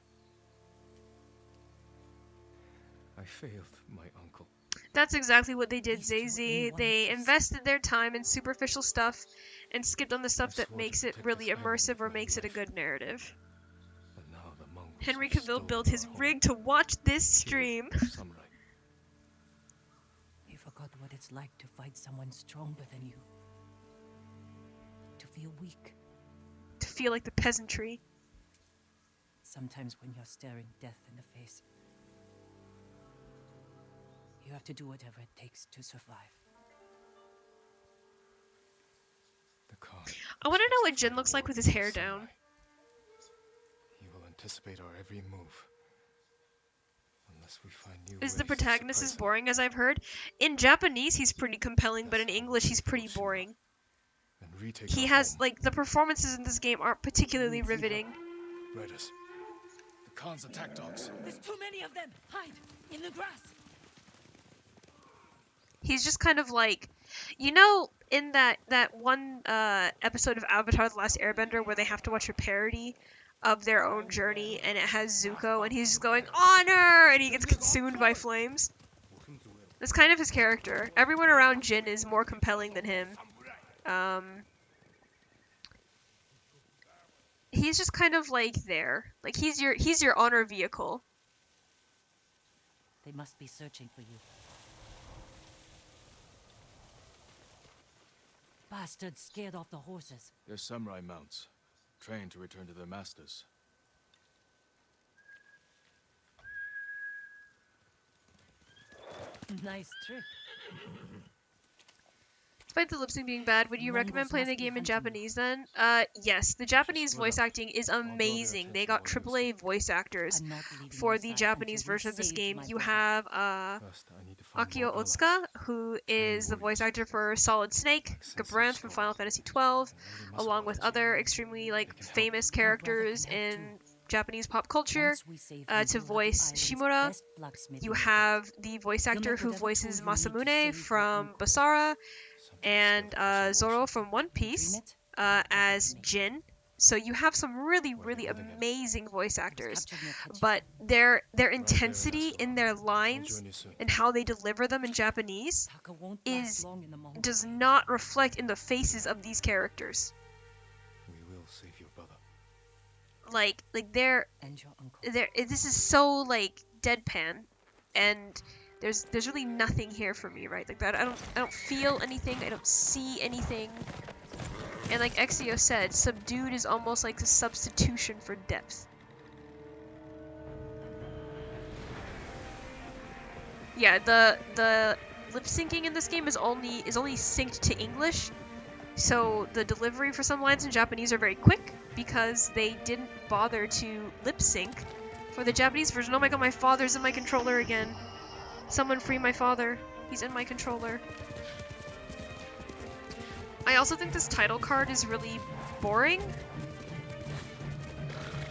I failed my uncle. That's exactly what they did, Zazy. They invested their time in superficial stuff and skipped on the stuff that makes it really immersive or makes it a good narrative. And now the Mongols Henry have Cavill stolen built his our home, rig to watch this killed stream. our samurai. You forgot what it's like to fight someone stronger than you. To feel weak. To feel like the peasantry. Sometimes when you're staring death in the face, you have to do whatever it takes to survive. The Khan I want to know what expects Jin fight looks like war with his against hair the samurai. down. He will anticipate our every move. Unless we find new Is the ways to protagonist surprise as him. boring as I've heard? In Japanese, he's pretty compelling, but in That's how English, we'll he's save pretty Lord Shimura boring. and retake He our has, home. like, the performances in this game aren't particularly riveting. Riders. The Khan's attack dogs. There's too many of them! Hide! In the grass! He's just kind of like, you know, in that one episode of Avatar: The Last Airbender where they have to watch a parody of their own journey, and it has Zuko, and he's just going, "Honor!" and he gets consumed by flames. That's kind of his character. Everyone around Jin is more compelling than him. He's just kind of like there. Like he's your honor vehicle. They must be searching for you. Bastards scared off the horses. They're samurai mounts, trained to return to their masters. Nice trick. Despite the lip sync being bad, would you recommend Mongols playing the must be game in hunting you. Japanese then? Yes. The Japanese split voice up. acting is I'll draw their amazing. They attention got while you AAA sleep. voice actors I'm not leaving for your the side Japanese until we've version of this saved game. my You brother. have First, I need to find Akio more allies. Otsuka, who is the voice actor for Solid Snake, Gabranth from Final Fantasy XII, along with other extremely like famous characters in Japanese pop culture. Once we save you, To you'll have the voice island's Shimura, best blacksmith you in the have the voice actor make who whatever voices tool you need to Masamune save your from uncle. Basara, Something and served us in Zoro Washington. from One Dream Piece it? as me. Jin. So you have some really, Where are really they living in? amazing voice It was actors, captured near Kachi. but their there in intensity in their Ascalon. I'll lines join you soon. and how they deliver them in Japanese Taka won't is- last long in the Mongol does caves. not reflect in the faces of these characters. We will save your brother. Like they're And your uncle. this is so like deadpan, and there's really nothing here for me, right? Like that I don't feel anything, I don't see anything. And like Exio said, subdued is almost like a substitution for depth. Yeah, the lip syncing in this game is only synced to English. So the delivery for some lines in Japanese are very quick because they didn't bother to lip sync for the Japanese version. Oh my god, my father's in my controller again. Someone free my father. He's in my controller. I also think this title card is really boring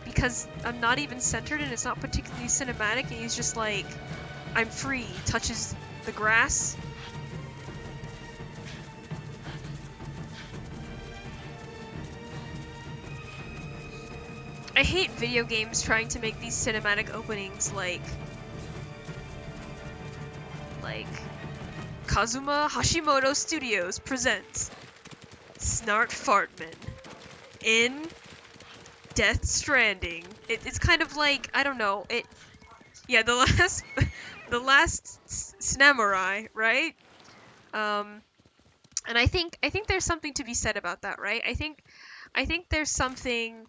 because I'm not even centered and it's not particularly cinematic, and he's just like, I'm free, touches the grass. I hate video games trying to make these cinematic openings like Kazuma Hashimoto Studios presents Snart Fartman in Death Stranding. It's kind of like, I don't know, yeah, the last the last Samurai, right? And I think there's something to be said about that, right? I think there's something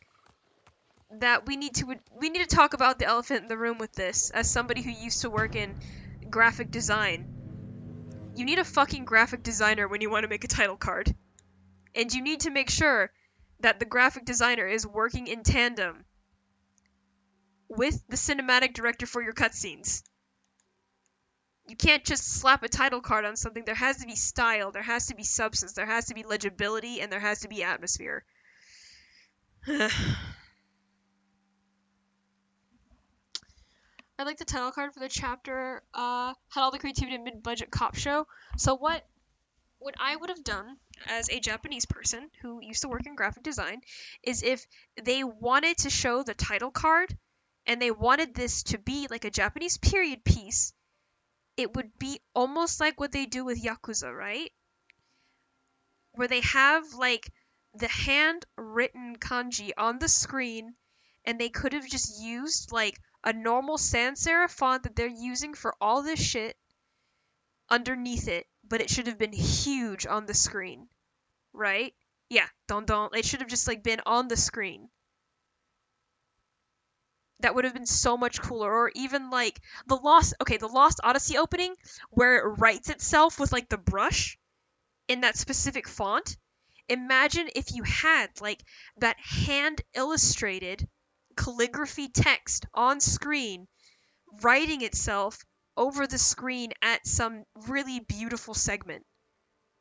that we need to talk about the elephant in the room with this, as somebody who used to work in graphic design. You need a fucking graphic designer when you want to make a title card. And you need to make sure that the graphic designer is working in tandem with the cinematic director for your cutscenes. You can't just slap a title card on something. There has to be style, there has to be substance, there has to be legibility, and there has to be atmosphere. I like the title card for the chapter, had all the creativity in mid-budget cop show. So what I would have done as a Japanese person who used to work in graphic design is, if they wanted to show the title card and they wanted this to be like a Japanese period piece, it would be almost like what they do with Yakuza, right? Where they have like the handwritten kanji on the screen, and they could have just used like a normal sans serif font that they're using for all this shit underneath it, but it should have been huge on the screen, right? Yeah, don't. It should have just like been on the screen. That would have been so much cooler. Or even like the Lost Odyssey opening, where it writes itself with like the brush in that specific font. Imagine if you had like that hand illustrated calligraphy text on screen writing itself over the screen at some really beautiful segment.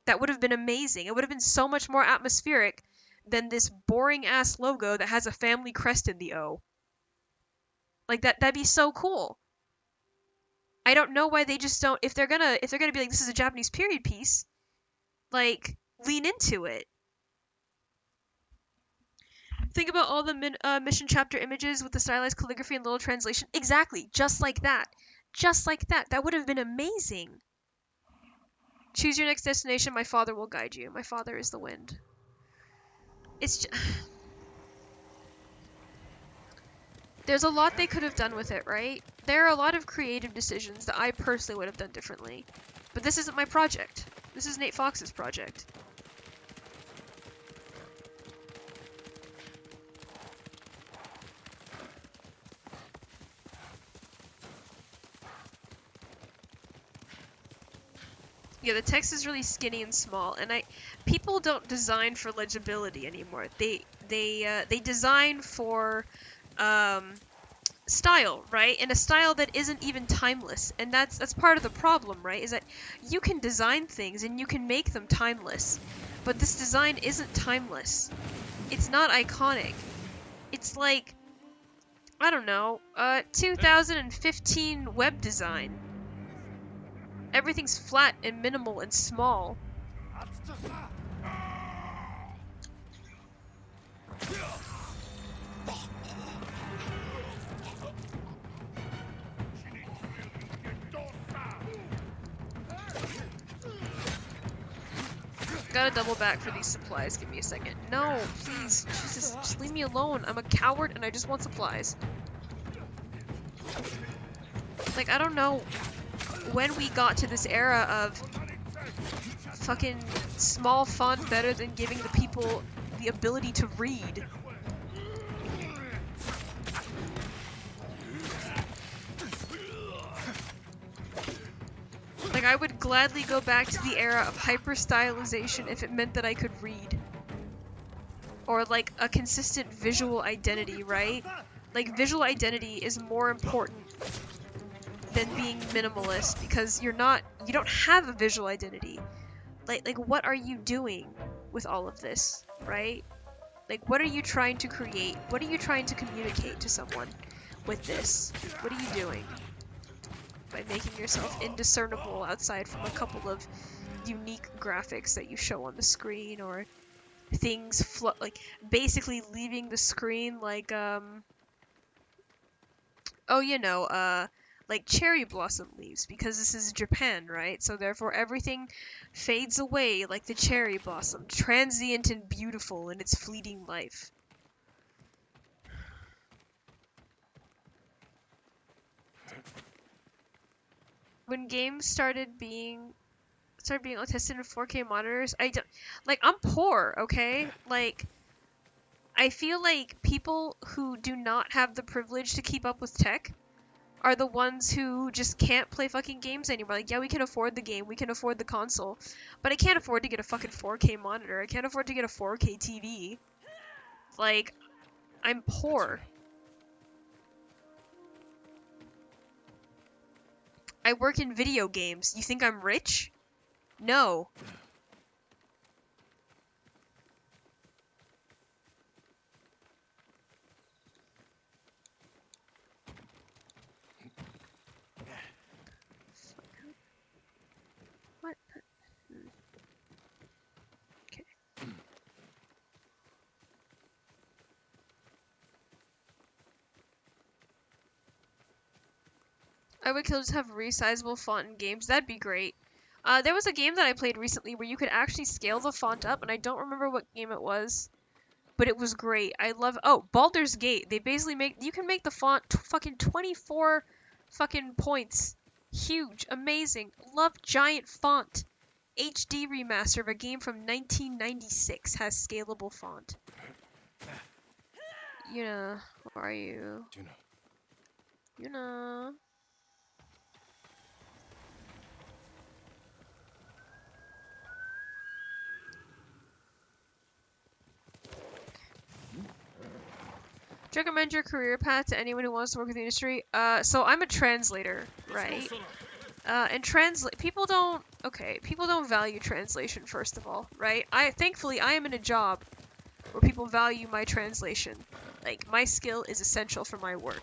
That would have been amazing. It would have been so much more atmospheric than this boring ass logo that has a family crest in the O. Like that'd be so cool. I don't know why they just don't, if they're gonna be like, this is a Japanese period piece, like lean into it. Think about all the mission chapter images with the stylized calligraphy and little translation. Exactly, just like that. Just like that. That would have been amazing. Choose your next destination. My father will guide you. My father is the wind. It's just... There's a lot they could have done with it, right? There are a lot of creative decisions that I personally would have done differently. But this isn't my project. This is Nate Fox's project. Yeah, the text is really skinny and small, and people don't design for legibility anymore. They design for style, right? And a style that isn't even timeless. And that's part of the problem, right? Is that you can design things and you can make them timeless, but this design isn't timeless. It's not iconic. It's like, I don't know, 2015 web design. Everything's flat and minimal and small. Gotta double back for these supplies. Give me a second. No, please. Jesus, just leave me alone. I'm a coward and I just want supplies. Like, I don't know when we got to this era of fucking small font better than giving the people the ability to read. Like, I would gladly go back to the era of hyper-stylization if it meant that I could read. Or, like, a consistent visual identity, right? Like, visual identity is more important than being minimalist, because you don't have a visual identity. Like, what are you doing with all of this, right? Like, what are you trying to create? What are you trying to communicate to someone with this? What are you doing by making yourself indiscernible outside from a couple of unique graphics that you show on the screen, or things like basically leaving the screen like oh, like cherry blossom leaves, because this is Japan, right? So therefore everything fades away like the cherry blossom, transient and beautiful in its fleeting life. When games started being tested in 4K monitors, I don't, like, I'm poor, okay? Like, I feel like people who do not have the privilege to keep up with tech are the ones who just can't play fucking games anymore. Like, yeah, we can afford the game, we can afford the console, but I can't afford to get a fucking 4K monitor. I can't afford to get a 4K TV. Like, I'm poor. I work in video games. You think I'm rich? No. What? Okay. I would just have resizable font in games. That'd be great. There was a game that I played recently where you could actually scale the font up, and I don't remember what game it was, but it was great. I love. Oh, Baldur's Gate. They basically you can make the font fucking 24 fucking points. Huge, amazing. Love giant font. HD remaster of a game from 1996 has scalable font. Yuna, where are you? Yuna. Do you recommend your career path to anyone who wants to work in the industry? So I'm a translator, right? And people don't value translation, first of all, right? Thankfully I am in a job where people value my translation. Like, my skill is essential for my work.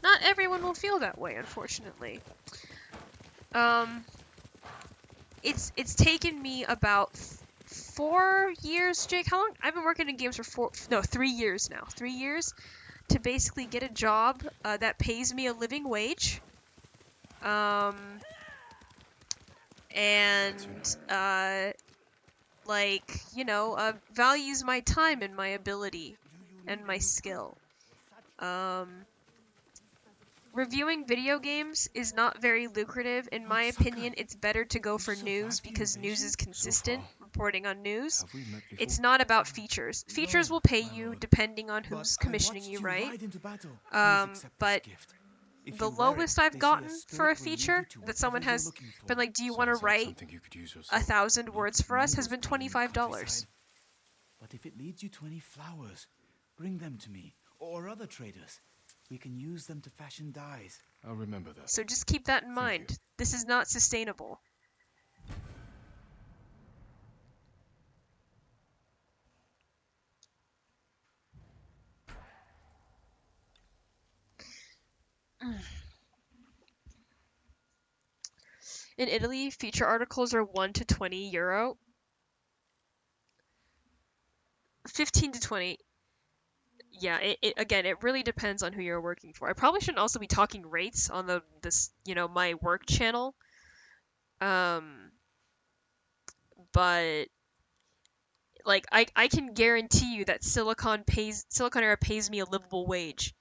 Not everyone will feel that way, unfortunately. It's taken me about 4 years, Jake. How long? I've been working in games for 3 years now. 3 years to basically get a job that pays me a living wage. And values my time and my ability and my skill. Reviewing video games is not very lucrative. In my opinion, it's better to go for news because news is consistent, reporting on news. It's not about features. Features will pay you depending on who's commissioning you, right? But the lowest I've gotten for a feature that someone has been like, do you want to write 1,000 words for us, has been $25. But if it leads you to any flowers, bring them to me, or other traders. We can use them to fashion dyes. I'll remember that. So just keep that in mind. This is not sustainable. In Italy, feature articles are 1 to 20 euro. 15 to 20. Yeah, it really depends on who you're working for. I probably shouldn't also be talking rates on my work channel. But like I can guarantee you that Siliconera pays me a livable wage.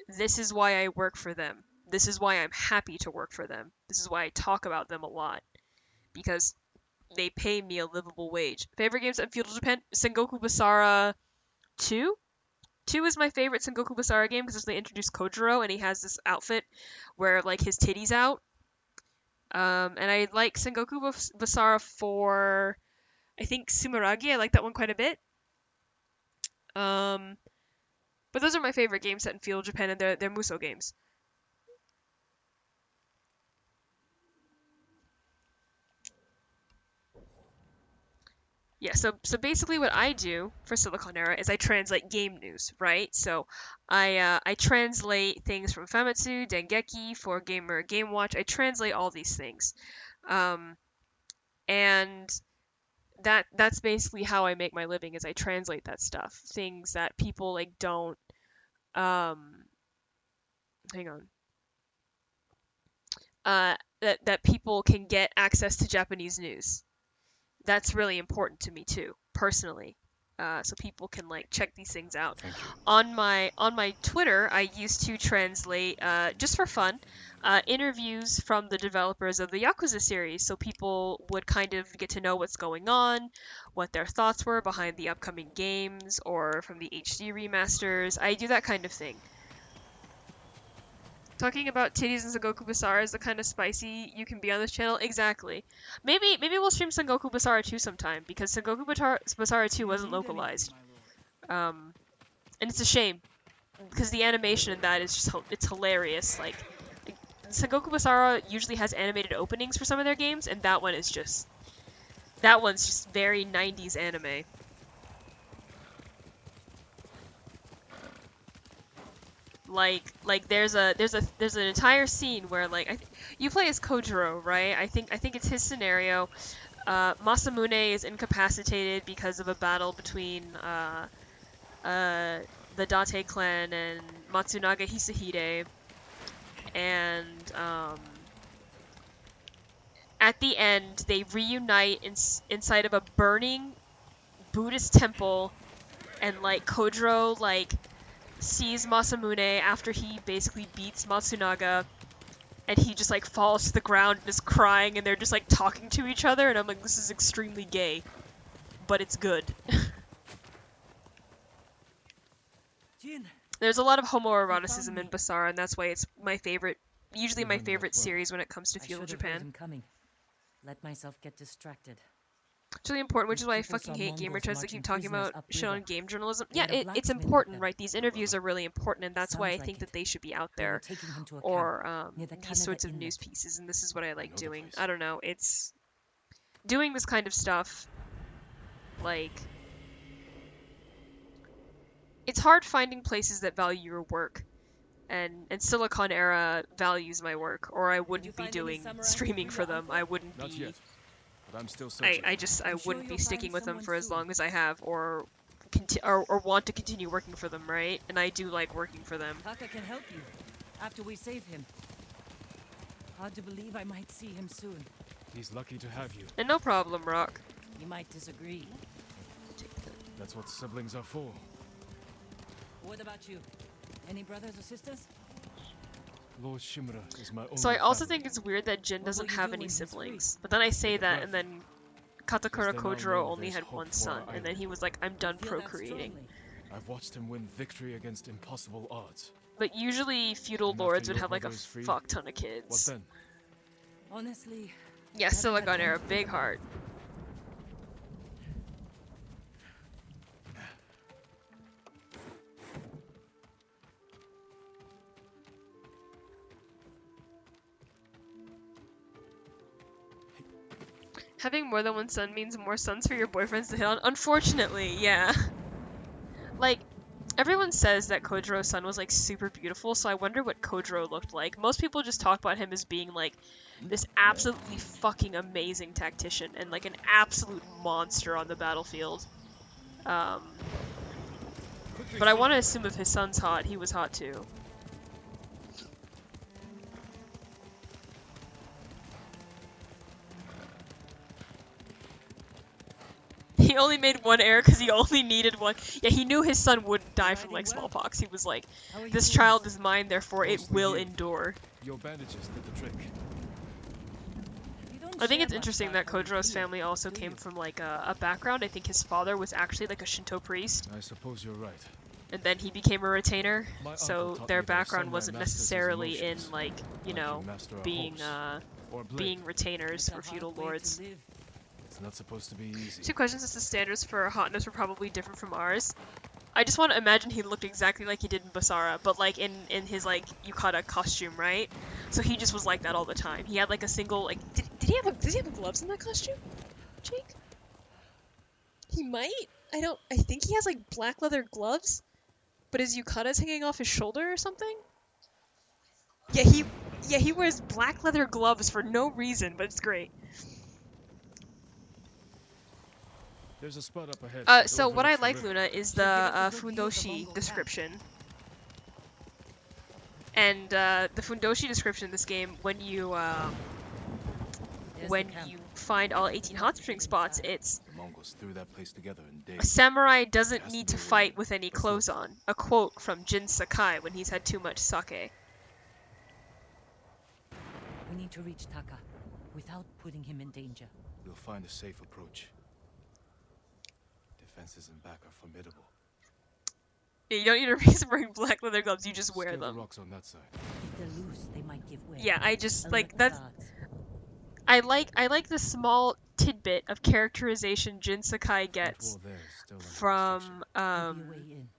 This is why I work for them. This is why I'm happy to work for them. This is why I talk about them a lot. Because they pay me a livable wage. Favorite games at Feudal Japan? Sengoku Basara 2? 2 is my favorite Sengoku Basara game because they introduced Kojiro and he has this outfit where like his titty's out. And I like Sengoku Basara 4. I think Sumeragi. I like that one quite a bit. But those are my favorite games set in Feudal Japan, and they're Musou games. Yeah, so basically what I do for Siliconera is I translate game news, right? So I translate things from Famitsu, Dengeki, 4Gamer, Game Watch. I translate all these things. And that's basically how I make my living is I translate that stuff. Things that people like don't hang on. That people can get access to Japanese news. That's really important to me too, personally. So people can like check these things out. Thank you. On my Twitter, I used to translate just for fun interviews from the developers of the Yakuza series, so people would kind of get to know what's going on, what their thoughts were behind the upcoming games, or from the HD remasters. I do that kind of thing. Talking about titties and Sengoku Basara is the kind of spicy you can be on this channel. Exactly. Maybe we'll stream Sengoku Basara 2 sometime because Sengoku Basara 2 wasn't localized. And it's a shame because the animation in that is just it's hilarious. Like Sengoku Basara usually has animated openings for some of their games, and that one's just very 90s anime. Like there's an entire scene where like you play as Kojiro, right? I think it's his scenario. Masamune is incapacitated because of a battle between the Date clan and Matsunaga Hisahide, and at the end they reunite inside of a burning Buddhist temple, and like Kojiro like sees Masamune after he basically beats Matsunaga, and he just like falls to the ground and is crying, and they're just like talking to each other, and I'm like, this is extremely gay, but it's good. There's a lot of homoeroticism in Basara, and that's why it's my favorite, usually my favorite series when it comes to feudal Japan. Let myself get distracted. It's really important, which is why I fucking hate gamer trends that keep talking about shit on game journalism. Yeah, it's important, right? These interviews are really important, and that's why I think that they should be out there, or these sorts of news pieces, and this is what I like doing. I don't know, it's doing this kind of stuff, like, it's hard finding places that value your work, and Siliconera values my work, or I wouldn't be doing streaming for them. I wouldn't be... Not yet. I'm still searching. I wouldn't be sticking with them for as long as I have, or want to continue working for them, right? And I do like working for them. Taka can help you after we save him. Hard to believe I might see him soon. He's lucky to have you. And no problem, Rock. You might disagree. That's what siblings are for. What about you? Any brothers or sisters? Lord Shimura is my only So I also family. think it's weird that Jin What doesn't will you have do any when he's siblings. But then I say that, and then Katakura Because then I'll Kojiro know only there's had hope one for son, our and then he was like, I'm done Feel that procreating. strongly. I've watched him win victory against impossible odds. But usually feudal And after lords would your have like a brother is free, fuck ton of What kids. then? Honestly, Yeah, I haven't had Silicon time Era, to big think about heart. Having more than one son means more sons for your boyfriends to hit on. Unfortunately, yeah. Like, everyone says that Kojiro's son was like super beautiful, so I wonder what Kojiro looked like. Most people just talk about him as being like this absolutely fucking amazing tactician and like an absolute monster on the battlefield. But I want to assume if his son's hot, he was hot too. He only made one error because he only needed one. Yeah, he knew his son wouldn't die from like smallpox. He was like, this child is mine, therefore it Mostly will you. endure. Your bandages did the trick. You don't I think share it's much interesting about that how you Kojiro's feel, family also do came you? from like a background. I think his father was actually like a Shinto priest, I suppose you're right. and then he became a retainer. My So uncle taught their me that if background someone wasn't masters his necessarily in emotions, like, you like know, master a being horse or a blade, being retainers It's a for hard feudal way to lords. live. it's not supposed to be easy. Two questions as the standards for hotness were probably different from ours. I just want to imagine he looked exactly like he did in Basara, but like in his like yukata costume, right? So he just was like that all the time. He had like a single like did he have gloves in that costume? Jake? He might? I think he has like black leather gloves, but his yukata's hanging off his shoulder or something? Yeah, he wears black leather gloves for no reason, but it's great. There's a spot up ahead. It So what I overlooks the like, river. Luna, is Should give us the a good view of the Fundoshi Mongol camp. description. And the Fundoshi description in this game, when you There's when the camp. you find all 18 hot spring spots, Inside. it's The Mongols threw that place together in a days. samurai There doesn't has to need be to a way fight in. with any Let's clothes look. on. A quote from Jin Sakai when he's had too much sake. We need to reach Taka without putting him in danger. We'll find a safe approach. Defenses in back are formidable. Yeah, you don't need a reason for wearing black leather gloves, you just wear Scale the them. rocks on that side. If they're loose, they might give way. Yeah, I just Alert like the that's guards. I like the small tidbit of characterization Jin Sakai Front gets wall there is still under from There'll be a way in.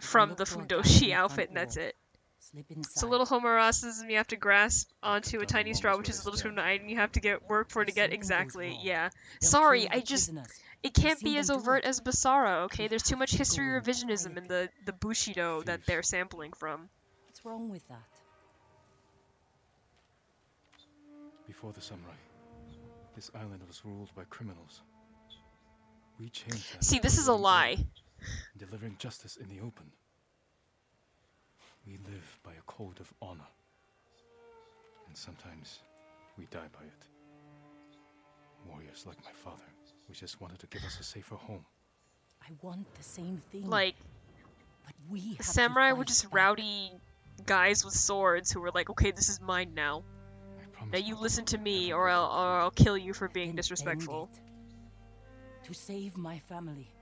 from Look the for a gap in Fundoshi the outfit, front and that's wall. it. Slip inside. It's a little homoeroticism you have to grasp onto a down tiny the straw, Mongols which where is a they little stand. too and you have to get work for If to get something goes exactly. wrong, Yeah. they'll Sorry, kill I the just prisoners. it I've can't seen be as them do overt it. as Basara, okay? We There's too have much to history go in revisionism in quietly. the Bushido that Thieves. they're sampling from. What's wrong with that? Before the samurai, this island was ruled by criminals. We changed that. See, by this is a creating lie. order and delivering justice in the open. We live by a code of honor. And sometimes we die by it. Warriors like my father, who just wanted to give us a safer home. I want the same thing. Like, but we have the to samurai were fight just back. rowdy guys with swords who were like, okay, this is mine now. I promise Now you my listen to people me, never or let I'll, them or forget. I'll kill you for being Then bend disrespectful. it. To save my family.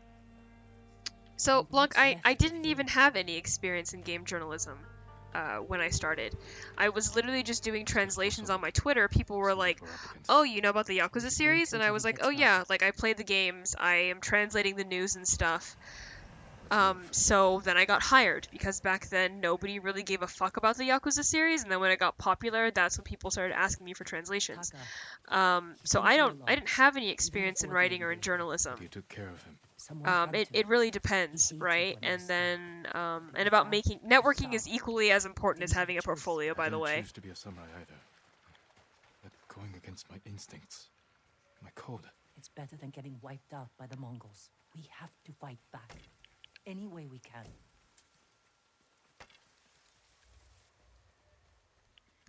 So, And Blanc, what's I left of didn't even yours. have any experience in game journalism when I started. I was literally just doing translations on my Twitter. People were See what like, we're up against. oh, you know about the Yakuza should series? wait And I until was he like, gets oh yeah, back. like I play the games, I am translating the news and stuff. Let's move. So then I got hired because back then nobody really gave a fuck about the Yakuza series, and then when it got popular, that's when people started asking me for translations. Taka, So been through a I lot, didn't have any experience in before writing the or in end. journalism. But you took care of him. Someone had It to. really depends, He hated right? when I And stopped. then and Because about that making was networking is south. equally as important as Didn't have having a a choice. portfolio, by I the didn't way. choose to be a samurai either. But going against my instincts, my code. It's better than getting wiped out by the Mongols. We have to fight back. Any way we can.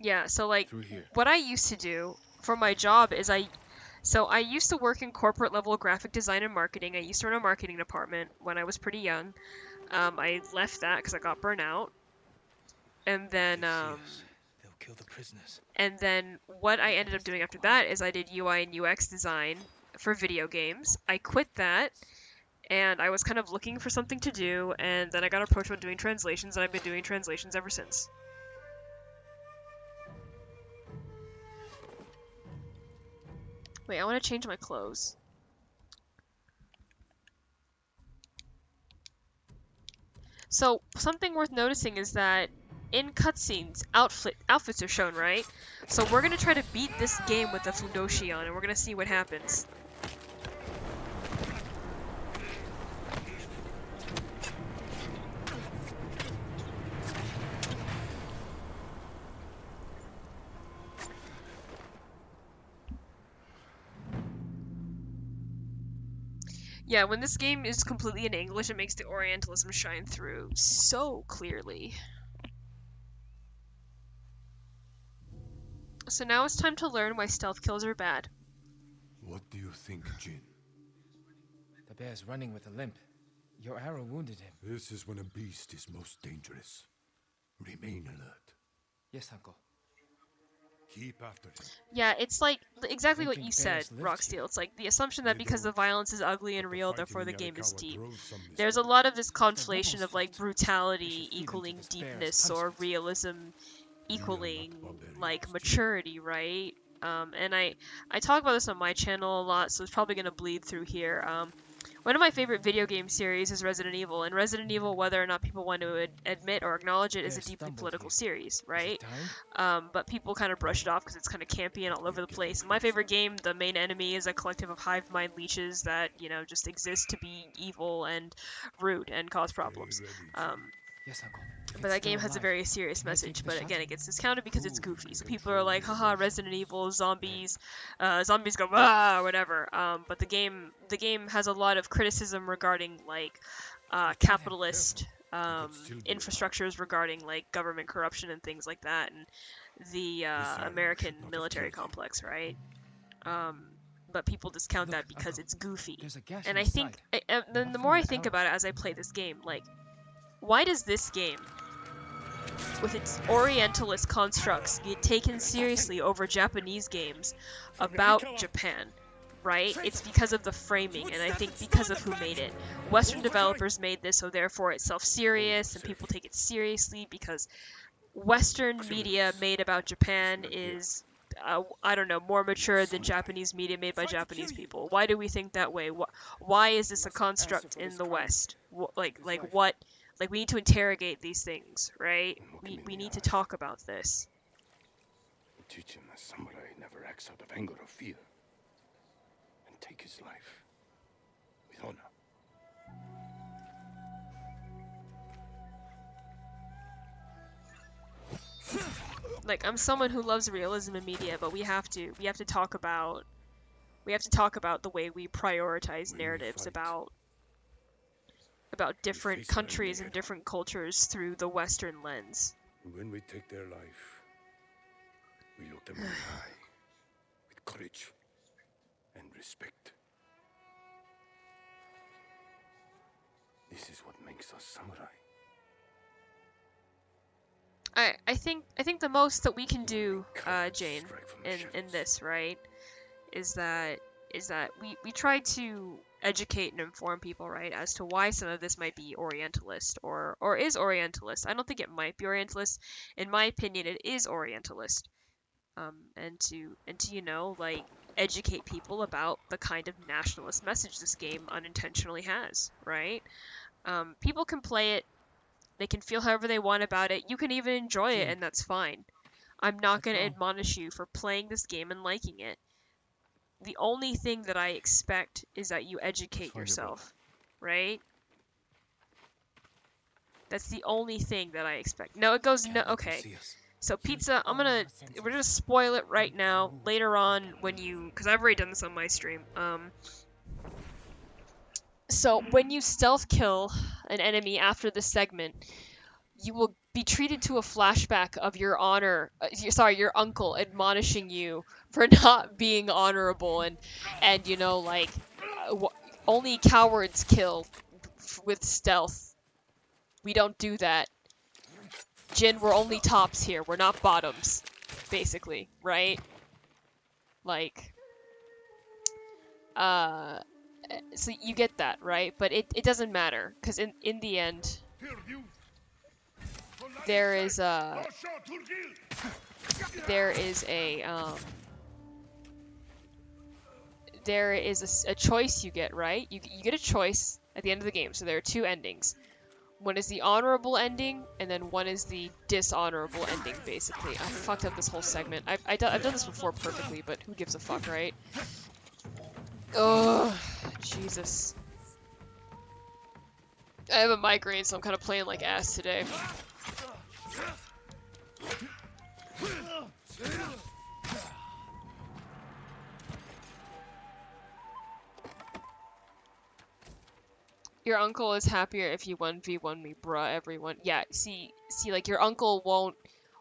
Yeah, so like Through here. what I used to do for my job is I used to work in corporate level graphic design and marketing. I used to run a marketing department when I was pretty young. I left that because I got burnt out. And then They'll kill the prisoners. and then what I ended up doing after that is I did UI and UX design for video games. I quit that and I was kind of looking for something to do, and then I got approached about doing translations, and I've been doing translations ever since. Wait, I want to change my clothes. So, something worth noticing is that in cutscenes, outfits are shown, right? So we're gonna try to beat this game with the Fundoshi on, and we're gonna see what happens. Yeah, when this game is completely in English, it makes the Orientalism shine through so clearly. So now it's time to learn why stealth kills are bad. What do you think, Jin? The bear's running with a limp. Your arrow wounded him. This is when a beast is most dangerous. Remain alert. Yes, uncle. Keep after him. Yeah, it's like exactly what Thinking you said, bears lived Rocksteel. It's like the assumption that They because the don't. violence is ugly and But the real, fighting therefore the in game is Yarikawa deep. grows some There's a mystery. lot of this The conflation rebels of like fought. We brutality should feed into equaling this bear's deepness or punishment. realism We are equaling not barbarians, like Jin. maturity, right? And I talk about this on my channel a lot, so it's probably gonna bleed through here. One of my favorite video game series is Resident Evil, and Resident Evil, whether or not people want to admit or acknowledge it, is a Bear deeply stumbled political here. series, Is right? it time? But people kind of brush it off because it's kind of campy and all over the place. In my favorite game, the main enemy is a collective of hive mind leeches that, you know, just exist to be evil and rude and cause problems. Stay ready, Jin. Yes, Uncle. If But it's that game still has a alive, very serious can I take message. the But shot? again, it gets discounted because it's Ooh, goofy. So good people are like, haha, training. Resident Evil, zombies, zombies go ah, whatever. But the game has a lot of criticism regarding like capitalist Could still be alive. infrastructures regarding like government corruption and things like that, and the This armor American should not have military killed him. complex, right? Um, but people discount Look, that because Uncle, it's goofy. there's a gash in And I his think, side. then the Not more from I an think arrow. about it as I play this game, like, why does this game, with its Orientalist constructs, get taken seriously over Japanese games about Japan? Right? It's because of the framing, and I think because of who made it. Western developers made this, so therefore it's self-serious, and people take it seriously because Western media Criminals. made about Japan Listen, here. is, I don't know, more mature than Samurai. Japanese media made by Japanese people. Why do we think that way? Why is this a construct in the West? Like what? Like we need to interrogate these things, right? Look We him in we the need to eye. talk about this. Teach him a samurai never acts out of anger or fear. And take his life with honor. Like I'm someone who loves realism in media, but we have to talk about the way we prioritize When we narratives fight, about different face our enemy countries and head-on. different cultures through the Western lens. When we take their life, we look them in the eye with courage and respect. This is what makes us samurai. I think the most that we can do, Cowards Jane, strike from the in shadows. this, right, is that we try to educate and inform people, right, as to why some of this might be Orientalist or is Orientalist. I don't think it might be Orientalist. In my opinion, it is Orientalist. And to like educate people about the kind of nationalist message this game unintentionally has, right? People can play it, they can feel however they want about it. You can even enjoy it, Jane, and that's fine. I'm not what's going to wrong? admonish you for playing this game and liking it. The only thing that I expect is that you educate Find your brother. yourself, right? That's the only thing that I expect. No, it goes no. Okay. See us. So pizza, we're gonna spoil it right now. Later on, because I've already done this on my stream. So when you stealth kill an enemy after this segment, you will be treated to a flashback of your your uncle admonishing you for not being honorable and only cowards kill with stealth. We don't do that. Jin, we're only tops here. We're not bottoms, basically, right? Like, so you get that, right? But it doesn't matter, because in the end, there is a choice you get, right? You get a choice at the end of the game. So there are two endings. One is the honorable ending, and then one is the dishonorable ending, basically. I fucked up this whole segment. I've done this before perfectly, but who gives a fuck, right? Ugh, Jesus. I have a migraine, so I'm kind of playing like ass today. Your uncle is happier if you 1v1 me, bruh, everyone. Yeah, see, like, your uncle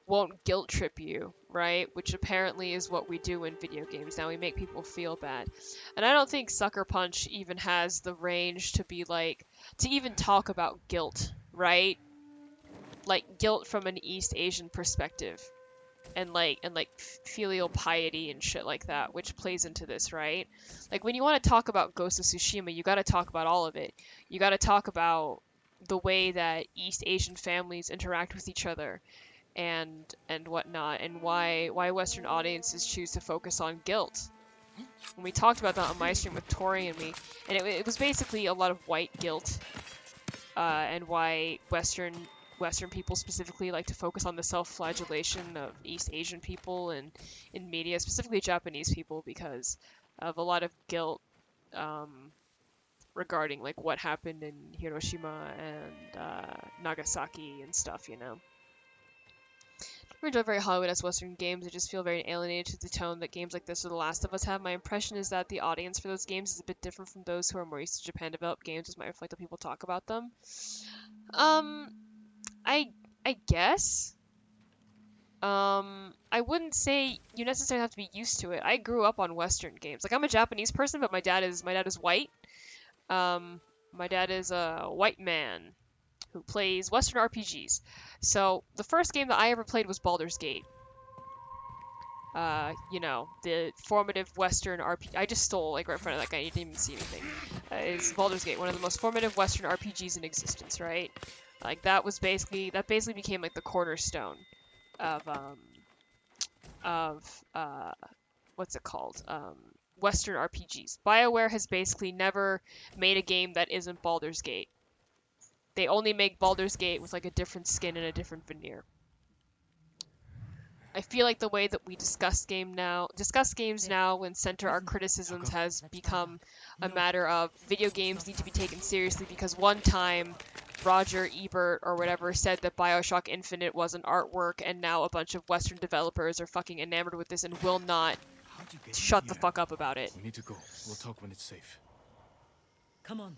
won't guilt trip you, right? Which apparently is what we do in video games now. We make people feel bad. And I don't think Sucker Punch even has the range to be like, to even talk about guilt, right? Like, guilt from an East Asian perspective. And filial piety and shit like that, which plays into this, right? Like when you want to talk about Ghost of Tsushima, you got to talk about all of it. You got to talk about the way that East Asian families interact with each other, and whatnot, and why Western audiences choose to focus on guilt. And we talked about that on my stream with Tori and me, and it was basically a lot of white guilt, and why Western people specifically like to focus on the self-flagellation of East Asian people and in media, specifically Japanese people, because of a lot of guilt regarding like what happened in Hiroshima and Nagasaki and stuff, you know. I enjoy very Hollywood-esque Western games. I just feel very alienated to the tone that games like this or The Last of Us have. My impression is that the audience for those games is a bit different from those who are more used to Japan-developed games, as might reflect how people talk about them. I guess. I wouldn't say you necessarily have to be used to it. I grew up on Western games. Like, I'm a Japanese person, but my dad is white. My dad is a white man who plays Western RPGs. So the first game that I ever played was Baldur's Gate. You know, the formative Western RPG. I just stole like right in front of that guy. You didn't even see anything. Is Baldur's Gate one of the most formative Western RPGs in existence, right? Like that basically became like the cornerstone of what's it called? Western RPGs. BioWare has basically never made a game that isn't Baldur's Gate. They only make Baldur's Gate with like a different skin and a different veneer. I feel like the way that we discuss games now and center our criticisms has become a matter of video games need to be taken seriously because one time Roger Ebert or whatever said that BioShock Infinite was an artwork and now a bunch of Western developers are fucking enamored with this and will not shut the fuck up about it. We need to go. We'll talk when it's safe. Come on.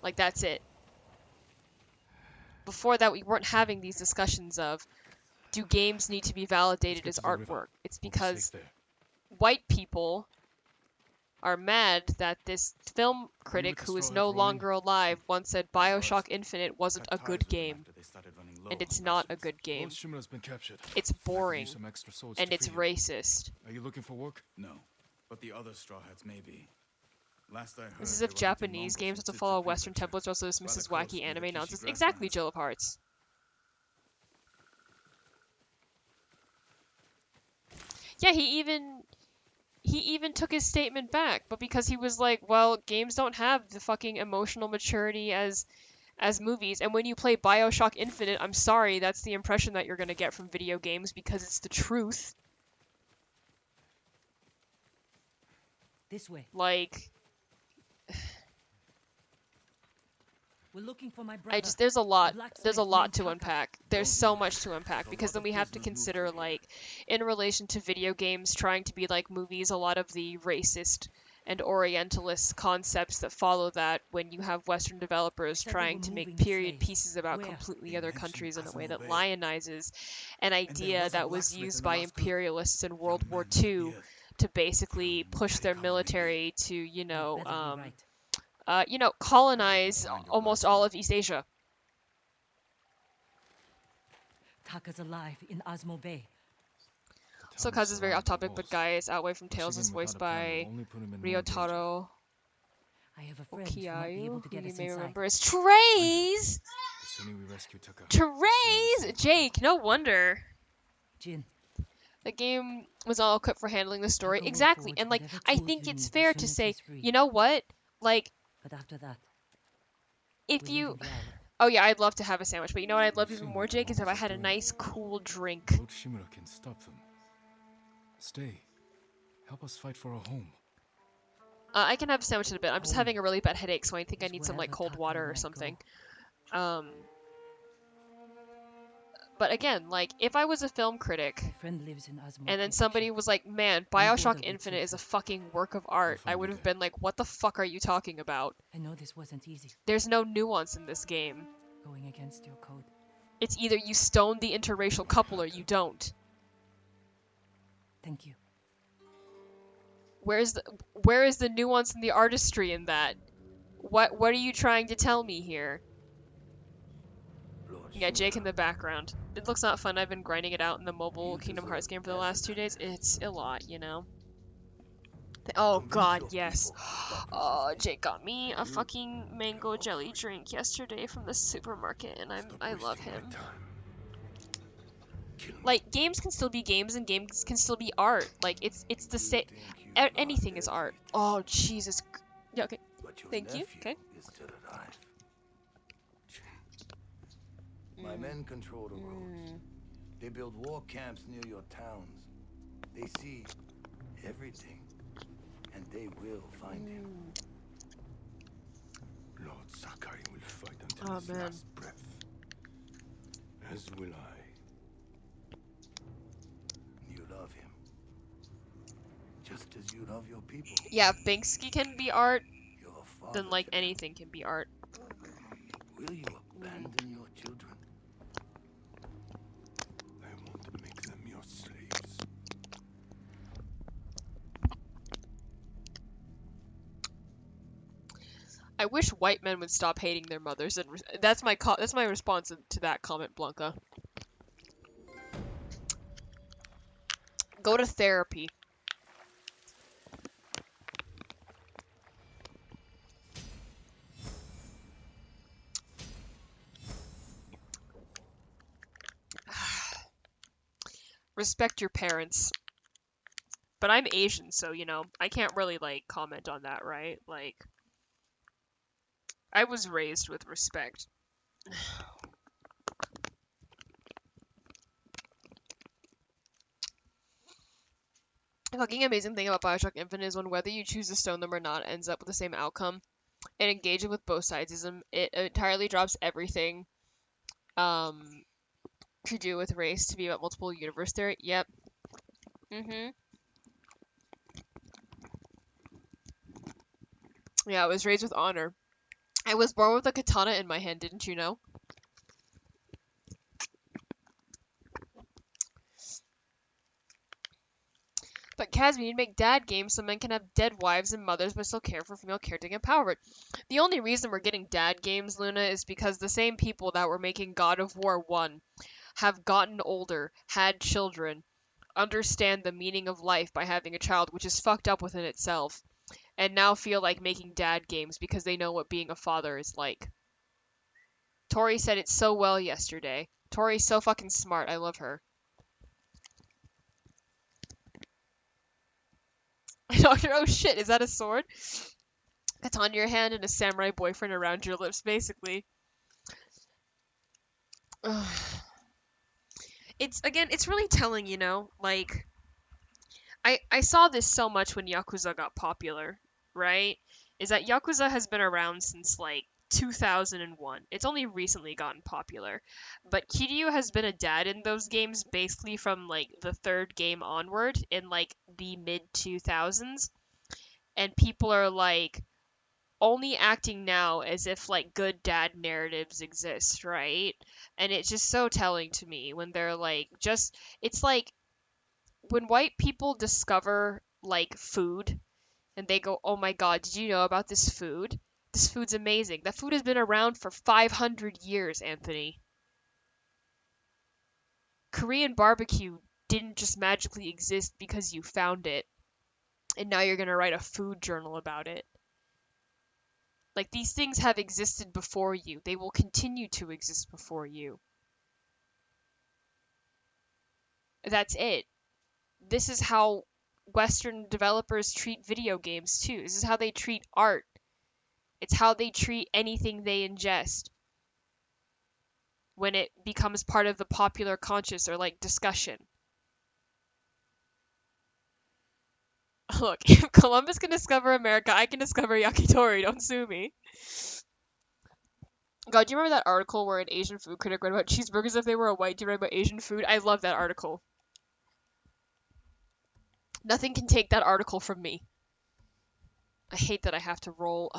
Like, that's it. Before that, we weren't having these discussions of, do games need to be validated as artwork? It's because white people are mad that this film critic, who is no longer alive, once said BioShock Infinite wasn't a good game. And it's not a good game. It's boring. And it's racist. Are you looking for work? No, but the other Straw Hats may be. Last I heard, This is if Japanese games have to follow Western templates, also dismisses wacky anime nonsense. Exactly, Jill of Hearts. Yeah, he even took his statement back, but because he was like, well, games don't have the fucking emotional maturity as movies, and when you play BioShock Infinite, I'm sorry, that's the impression that you're gonna get from video games because it's the truth. This way. Like, we're looking for my brother. there's a lot to unpack. There's so much to unpack because then we have to consider, like, in relation to video games trying to be like movies, a lot of the racist and Orientalist concepts that follow that when you have Western developers trying to make period pieces about completely other countries in a way that lionizes an idea that was used by imperialists in World War II to basically push their military to, colonize almost all of East Asia. Taka's alive in Osmo Bay. So Kaz is very off topic, but Gaius Outway from Tales is voiced by Ryotaro Okiayu, who you may remember as Trace! Trace! Jake, no wonder. Jin. The game was all equipped for handling the story. Exactly, and like, I think it's fair to say, you know what? Like, but after that, if you... Oh yeah, I'd love to have a sandwich, but you know what I'd love even more, Jake, is if I had a nice, cool drink. Lord Shimura can stop them. Stay. Help us fight for a home. I can have a sandwich in a bit. I'm just having a really bad headache, so I think I need some, like, cold water or something. But again, like, if I was a film critic, and then somebody was like, man, BioShock Infinite is a fucking work of art, I would have been like, what the fuck are you talking about? I know this wasn't easy. There's no nuance in this game. Going against your code. It's either you stone the interracial couple or you don't. Thank you. Where is the nuance and the artistry in that? What are you trying to tell me here? Yeah, Jake in the background. It looks not fun. I've been grinding it out in the mobile Kingdom Hearts game for the last 2 days. It's a lot, you know? Oh god, yes. Oh, Jake got me a fucking mango jelly drink yesterday from the supermarket, and I love him. Like, games can still be games, and games can still be art. Like, it's the same. Anything is art. Oh, Jesus. Yeah, okay. Thank you. Okay. My men control the roads. They build war camps near your towns. They see everything. and they will find him. Lord Sakai will fight until Oh his man. last breath. As will I. You love him. Just as you love your people. Yeah, if Banksy can be art, You're a father then like to them. anything can be art. Will you abandon your children? I won't make them your slaves. I wish white men would stop hating their mothers, and that's my response to that comment, Blanca. Go to therapy. Respect your parents. But I'm Asian, so you know, I can't really like comment on that, right? Like I was raised with respect. The fucking amazing thing about Bioshock Infinite is when whether you choose to stone them or not ends up with the same outcome. And engaging with both sidesism, it entirely drops everything um to do with race to be about multiple universe theory. Yep. Yeah, I was raised with honor. I was born with a katana in my hand, didn't you know? But Kaz, we need to make dad games so men can have dead wives and mothers but still care for female caretaking empowerment. The only reason we're getting dad games, Luna, is because the same people that were making God of War 1 have gotten older, had children, understand the meaning of life by having a child, which is fucked up within itself, and now feel like making dad games because they know what being a father is like. Tori said it so well yesterday. Tori's so fucking smart. I love her. Doctor, oh shit, is that a sword? Katana in your hand and a samurai boyfriend around your lips, basically. It's really telling, you know? Like, I saw this so much when Yakuza got popular, right? Is that Yakuza has been around since, like, 2001. It's only recently gotten popular. But Kiryu has been a dad in those games basically from, like, the third game onward in, like, the mid-2000s. And people are, like, only acting now as if like good dad narratives exist, right? And it's just so telling to me when they're like just it's like when white people discover like food and they go, "Oh my god, did you know about this food? This food's amazing. That food has been around for 500 years, Anthony. Korean barbecue didn't just magically exist because you found it and now you're going to write a food journal about it." Like, these things have existed before you. They will continue to exist before you. That's it. This is how Western developers treat video games, too. This is how they treat art. It's how they treat anything they ingest when it becomes part of the popular conscious or, like, discussion. Look, if Columbus can discover America, I can discover Yakitori. Don't sue me. God, do you remember that article where an Asian food critic read about cheeseburgers if they were a white dude read about Asian food? I love that article. Nothing can take that article from me. I hate that I have to roll.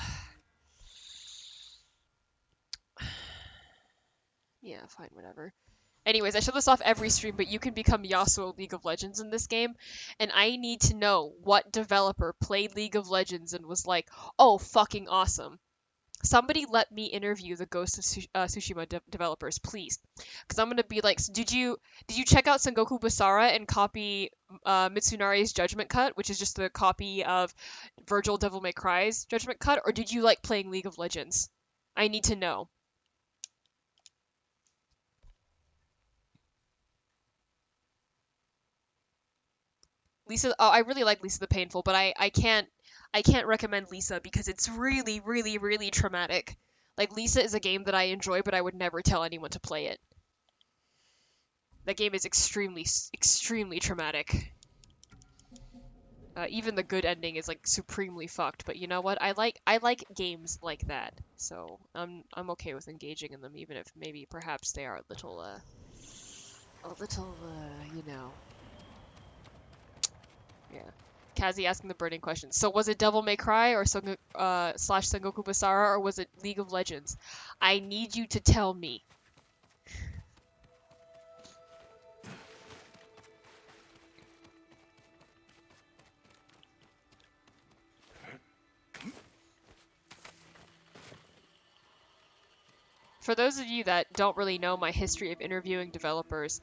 Yeah, fine, whatever. Anyways, I show this off every stream, but you can become Yasuo League of Legends in this game, and I need to know what developer played League of Legends and was like, oh, fucking awesome. Somebody let me interview the Ghost of Tsushima developers, please, because I'm gonna be like, so did you check out Sengoku Basara and copy Mitsunari's Judgment Cut, which is just a copy of Virgil Devil May Cry's Judgment Cut, or did you like playing League of Legends? I need to know. Lisa, oh, I really like Lisa the Painful, but I can't recommend Lisa because it's really, really, really traumatic. Like, Lisa is a game that I enjoy, but I would never tell anyone to play it. That game is extremely, extremely traumatic. Even the good ending is like supremely fucked, but you know what? I like games like that, so I'm okay with engaging in them, even if maybe perhaps they are you know, yeah. Kazi asking the burning question. So was it Devil May Cry or slash Sengoku Basara, or was it League of Legends? I need you to tell me. For those of you that don't really know my history of interviewing developers,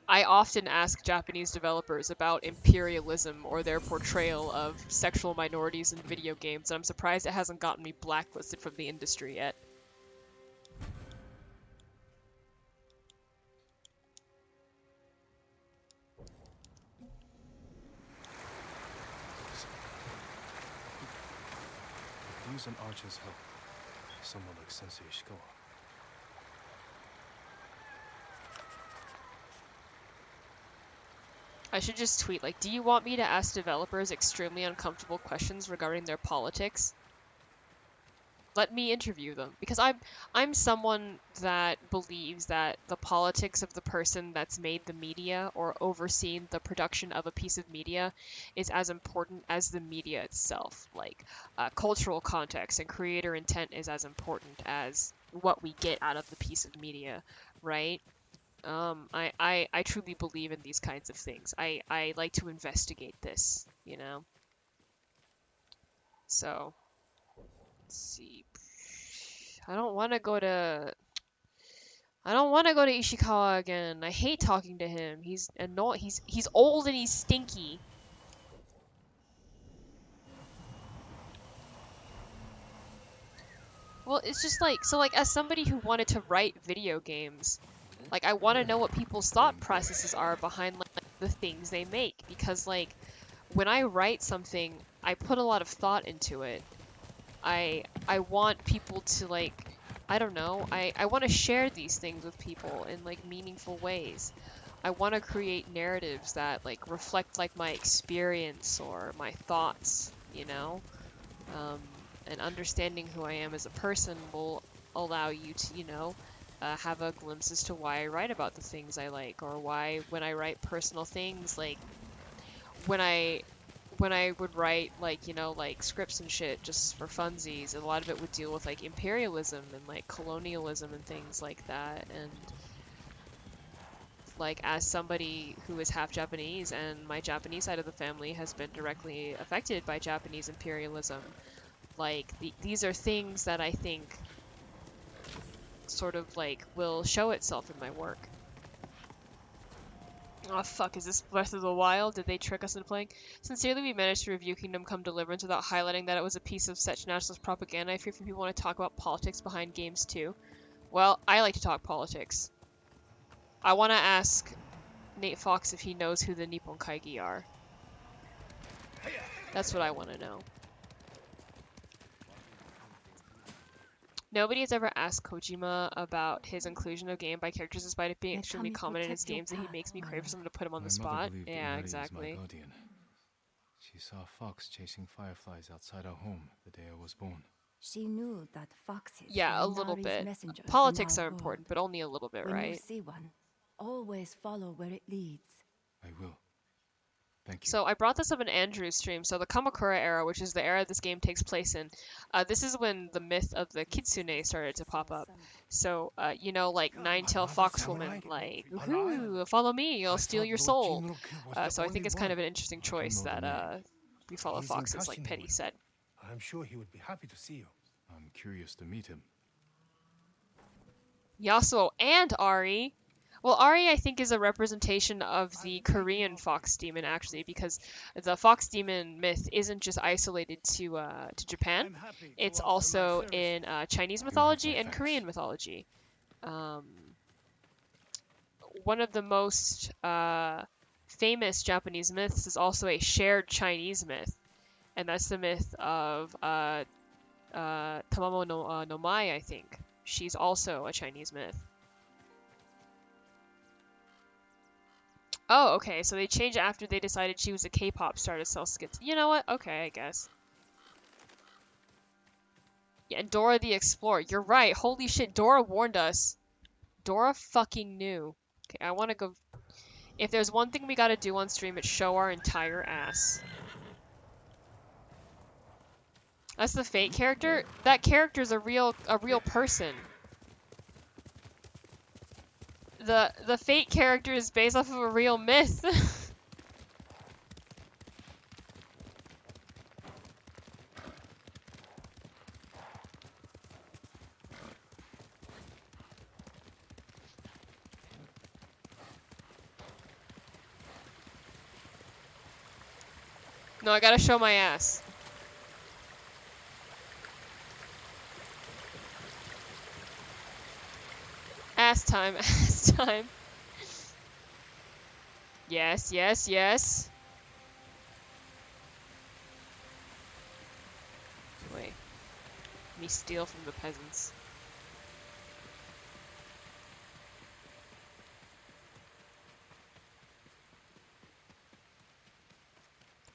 I often ask Japanese developers about imperialism or their portrayal of sexual minorities in video games, and I'm surprised it hasn't gotten me blacklisted from the industry yet. If these and archers help someone like Sensei Ishikawa. I should just tweet, like, do you want me to ask developers extremely uncomfortable questions regarding their politics? Let me interview them, because I'm someone that believes that the politics of the person that's made the media or overseen the production of a piece of media is as important as the media itself. Like, cultural context and creator intent is as important as what we get out of the piece of media, right? I truly believe in these kinds of things. I like to investigate this, you know? So, let's see. I don't want to go to Ishikawa again. I hate talking to him. He's annoying. He's old and he's stinky. Well, it's just like, so like as somebody who wanted to write video games, like I want to know what people's thought processes are behind like the things they make, because like when I write something, I put a lot of thought into it. I want people to like, I don't know, I want to share these things with people in like meaningful ways. I want to create narratives that like reflect like my experience or my thoughts, you know? And understanding who I am as a person will allow you to, you know, have a glimpse as to why I write about the things I like, or why when I write personal things, like when I would write like, you know, like scripts and shit just for funsies, a lot of it would deal with like imperialism and like colonialism and things like that. And like as somebody who is half Japanese, and my Japanese side of the family has been directly affected by Japanese imperialism, like these are things that I think sort of like will show itself in my work. Oh fuck, is this Breath of the Wild? Did they trick us into playing? Sincerely, we managed to review Kingdom Come Deliverance without highlighting that it was a piece of such nationalist propaganda. I fear from people want to talk about politics behind games too. Well, I like to talk politics. I want to ask Nate Fox if he knows who the Nippon Kaigi are. That's what I want to know. Nobody has ever asked Kojima about his inclusion of game by characters, despite it being extremely common in his games, that he makes me crave for someone to put him on the spot. Yeah, exactly. She saw a fox chasing fireflies outside our home the day I was born. She knew that foxes Yeah, a were little Nari's bit. messengers in Politics our are world. important, but only a little bit, When right? you see one, always follow where it leads. I will. Thank you. So I brought this up in Andrew's stream. So the Kamakura era, which is the era this game takes place in, this is when the myth of the kitsune started to pop up. So, you know, like nine-tailed foxwoman, like, woohoo, follow me, I'll steal your soul. So I think it's kind of an interesting choice that we follow foxes, like Petty said. I'm sure he would be happy to see you. I'm curious to meet him. Yasuo and Ari. Well, Ari, I think, is a representation of the Korean fox demon, actually, because the fox demon myth isn't just isolated to Japan. It's also in Chinese mythology and Korean mythology. One of the most famous Japanese myths is also a shared Chinese myth, and that's the myth of Tamamo no Mai, I think. She's also a Chinese myth. Oh, okay, so they changed it after they decided she was a K-pop star to sell skits. You know what? Okay, I guess. Yeah, and Dora the Explorer. You're right. Holy shit, Dora warned us. Dora fucking knew. Okay, I want to go... If there's one thing we gotta do on stream, it's show our entire ass. That's the Fate character? That character's a real person. The Fate character is based off of a real myth. No, I gotta show my ass. Ass time, ass time. Yes, yes, yes. Wait. Me steal from the peasants.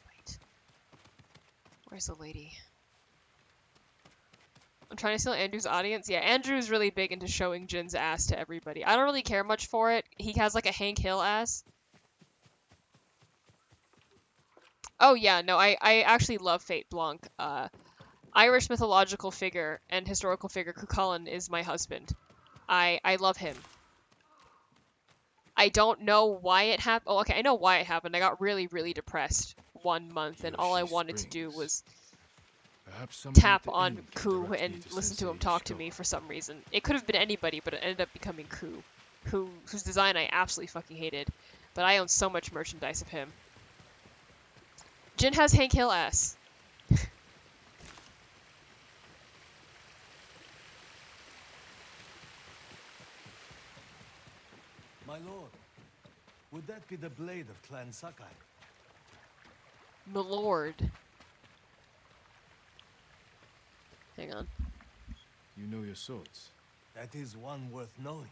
Wait. Where's the lady? I'm trying to steal Andrew's audience. Yeah, Andrew's really big into showing Jin's ass to everybody. I don't really care much for it. He has like a Hank Hill ass. Oh yeah, no, I actually love Fate Blanc. Irish mythological figure and historical figure Cuchulainn is my husband. I love him. I don't know why it happened. Oh, okay, I know why it happened. I got really, really depressed one month, and all I wanted to do was tap on Ku and listen to him talk to me for some reason. It could have been anybody, but it ended up becoming Ku, whose design I absolutely fucking hated. But I own so much merchandise of him. Jin has Hank Hill ass. My lord, would that be the blade of Clan Sakai? My lord. Hang on. You know your swords. That is one worth knowing.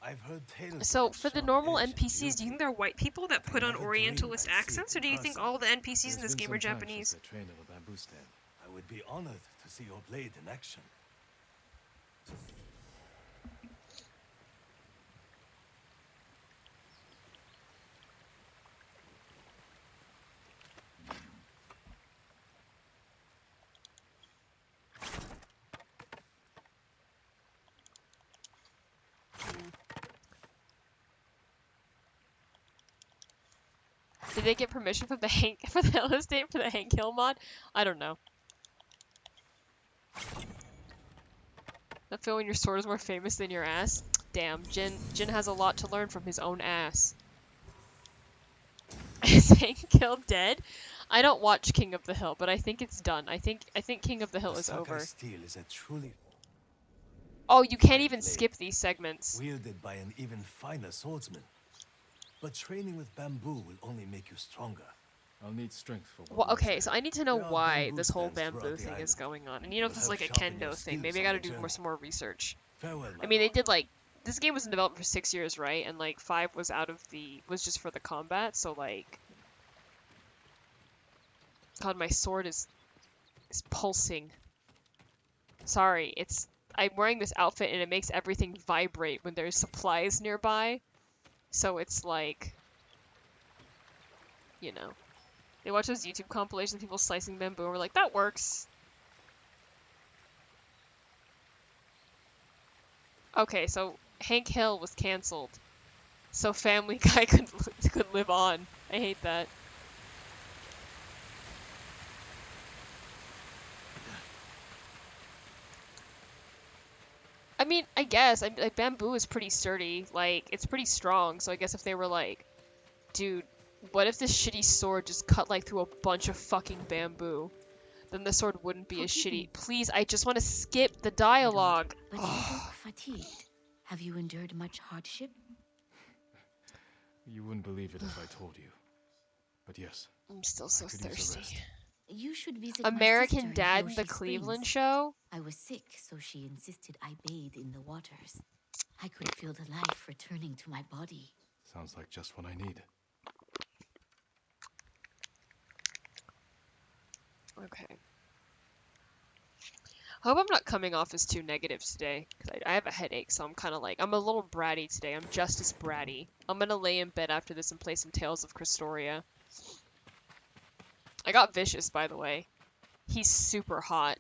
I've heard tales. So, for the normal NPCs, do you think they're white people that put on Orientalist accents, or do you think all the NPCs in this game are Japanese? I would be honored to see your blade in action. Did they get permission from the estate for the Hank Hill mod? I don't know. That feel when your sword is more famous than your ass? Damn, Jin has a lot to learn from his own ass. Is Hank Hill dead? I don't watch King of the Hill, but I think it's done. I think King of the Hill is over. Steel is a truly Oh, you can't even skip these segments. wielded by an even finer swordsman. But training with bamboo will only make you stronger. I'll need strength for Well, okay, so I need to know why this whole bamboo thing is going on. And you know, if this is like a kendo thing, maybe I gotta do some more research. I mean, they did like, this game was in development for 6 years, right? And like 5 was was just for the combat, so like, God, my sword is pulsing. Sorry, I'm wearing this outfit and it makes everything vibrate when there's supplies nearby. So it's like, you know. They watch those YouTube compilations of people slicing bamboo and we're like, that works. Okay, so Hank Hill was cancelled. So Family Guy could live on. I hate that. I mean, I guess. Like, bamboo is pretty sturdy. Like, it's pretty strong. So I guess if they were like, dude, what if this shitty sword just cut, like, through a bunch of fucking bamboo? Then the sword wouldn't be as shitty. Please, I just want to skip the dialogue. But you look fatigued. Have you endured much hardship? You wouldn't believe it if I told you. But yes. I'm still so thirsty. You should visit American my sister Dad in in the Yoshi Cleveland Springs. show? I was sick, so she insisted I bathe in the waters. I could feel the life returning to my body. Sounds like just what I need. Okay. I hope I'm not coming off as too negative today, because I have a headache, so I'm kind of like, I'm a little bratty today. I'm Justice Bratty. I'm gonna lay in bed after this and play some Tales of Cristoria. I got Vicious, by the way. He's super hot.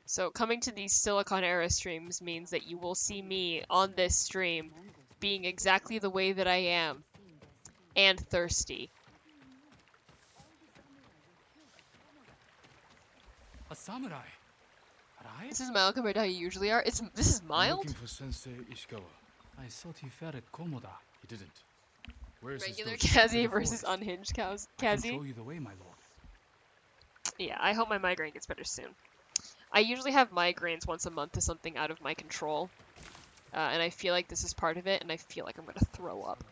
So coming to these Siliconera streams means that you will see me on this stream being exactly the way that I am. And thirsty. A samurai. Right? This is mild compared to how you usually are. This is I'm mild? looking for Sensei Ishikawa. I thought he fell at Komoda. He didn't. Where's Regular his dojo? To Kazi the versus forest. unhinged I can Kazi. show you the way, my lord. Yeah, I hope my migraine gets better soon. I usually have migraines once a month to something out of my control. And I feel like this is part of it, and I feel like I'm gonna throw up.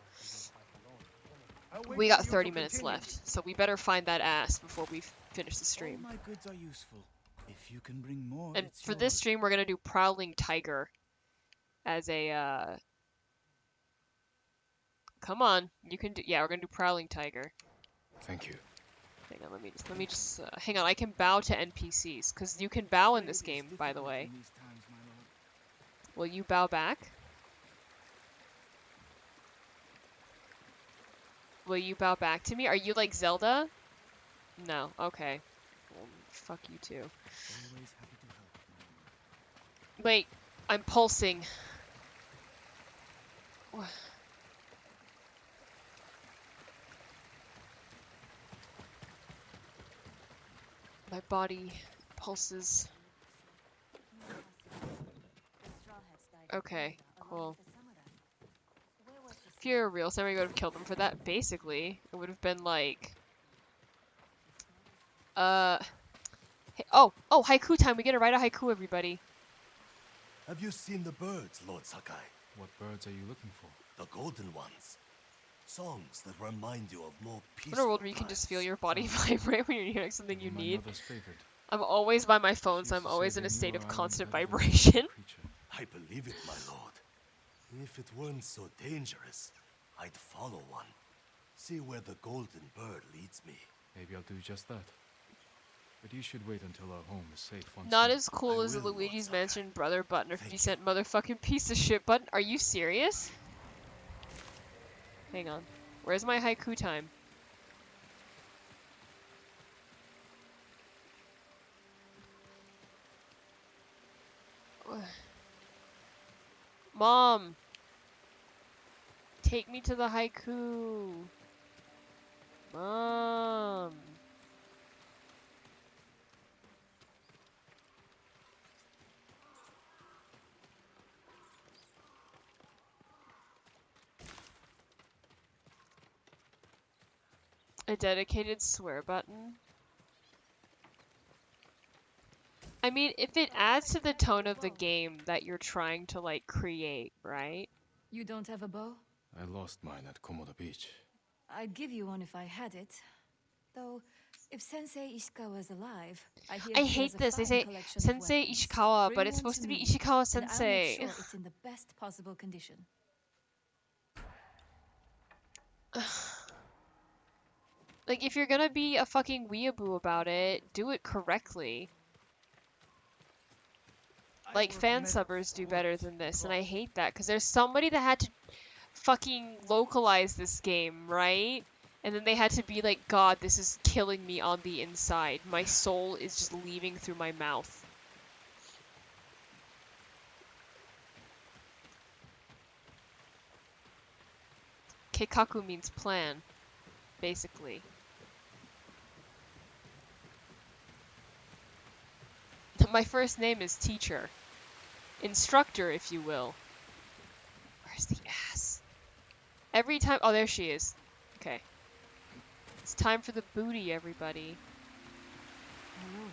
We got 30 minutes left, so we better find that ass before we finish the stream. All my goods are useful. If you can bring more, And it's for this yours. stream, we're gonna do Prowling Tiger as a, Come on, you can do- yeah, we're gonna do Prowling Tiger. Thank you. Hang on, let me just, hang on, I can bow to NPCs, because you can bow in this game, by the way. Will you bow back? Will you bow back to me? Are you like Zelda? No, okay. Well, fuck you too. Wait, I'm pulsing. My body pulses. Okay, cool. If you're a real samurai, you would have killed him for that. Basically, it would have been like, hey, oh, haiku time. We get to write a haiku, everybody. Have you seen the birds, Lord Sakai? What birds are you looking for? The golden ones. Songs that remind you of more In peaceful a world where you can just feel your body vibrate when you're hearing something you My need. mother's favorite. I'm always by my phone, She so used I'm to always say in a they state knew of our constant island had a vibration. creature. I believe it, my lord. If it weren't so dangerous, I'd follow one. See where the golden bird leads me. Maybe I'll do just that. But you should wait until our home is safe once Not more. as cool I as the will, Luigi's Lord Sakai. Mansion brother button or Thank 50 cent motherfucking piece of shit button. Are you serious? Hang on. Where's my haiku time? Mom! Take me to the haiku! Mom! A dedicated swear button? I mean, if it adds to the tone of the game that you're trying to, like, create, right? You don't have a bow? I lost mine at Komoda Beach. I'd give you one if I had it. Though, if Sensei Ishikawa's alive, I hear I he hate has a this. They fine say collection of Sensei weapons. Ishikawa, Bring but it's one supposed to be me, Ishikawa and I'll make Sensei. sure it's in the best possible condition. Like, if you're gonna be a fucking weeaboo about it, do it correctly. Like, fan subbers do better than this, and I hate that, because there's somebody that had to fucking localize this game, right? And then they had to be like, God, this is killing me on the inside. My soul is just leaving through my mouth. Keikaku means plan, basically. My first name is teacher. Instructor, if you will. Where's the ass? Every time- oh, there she is. Okay. It's time for the booty, everybody. Hello.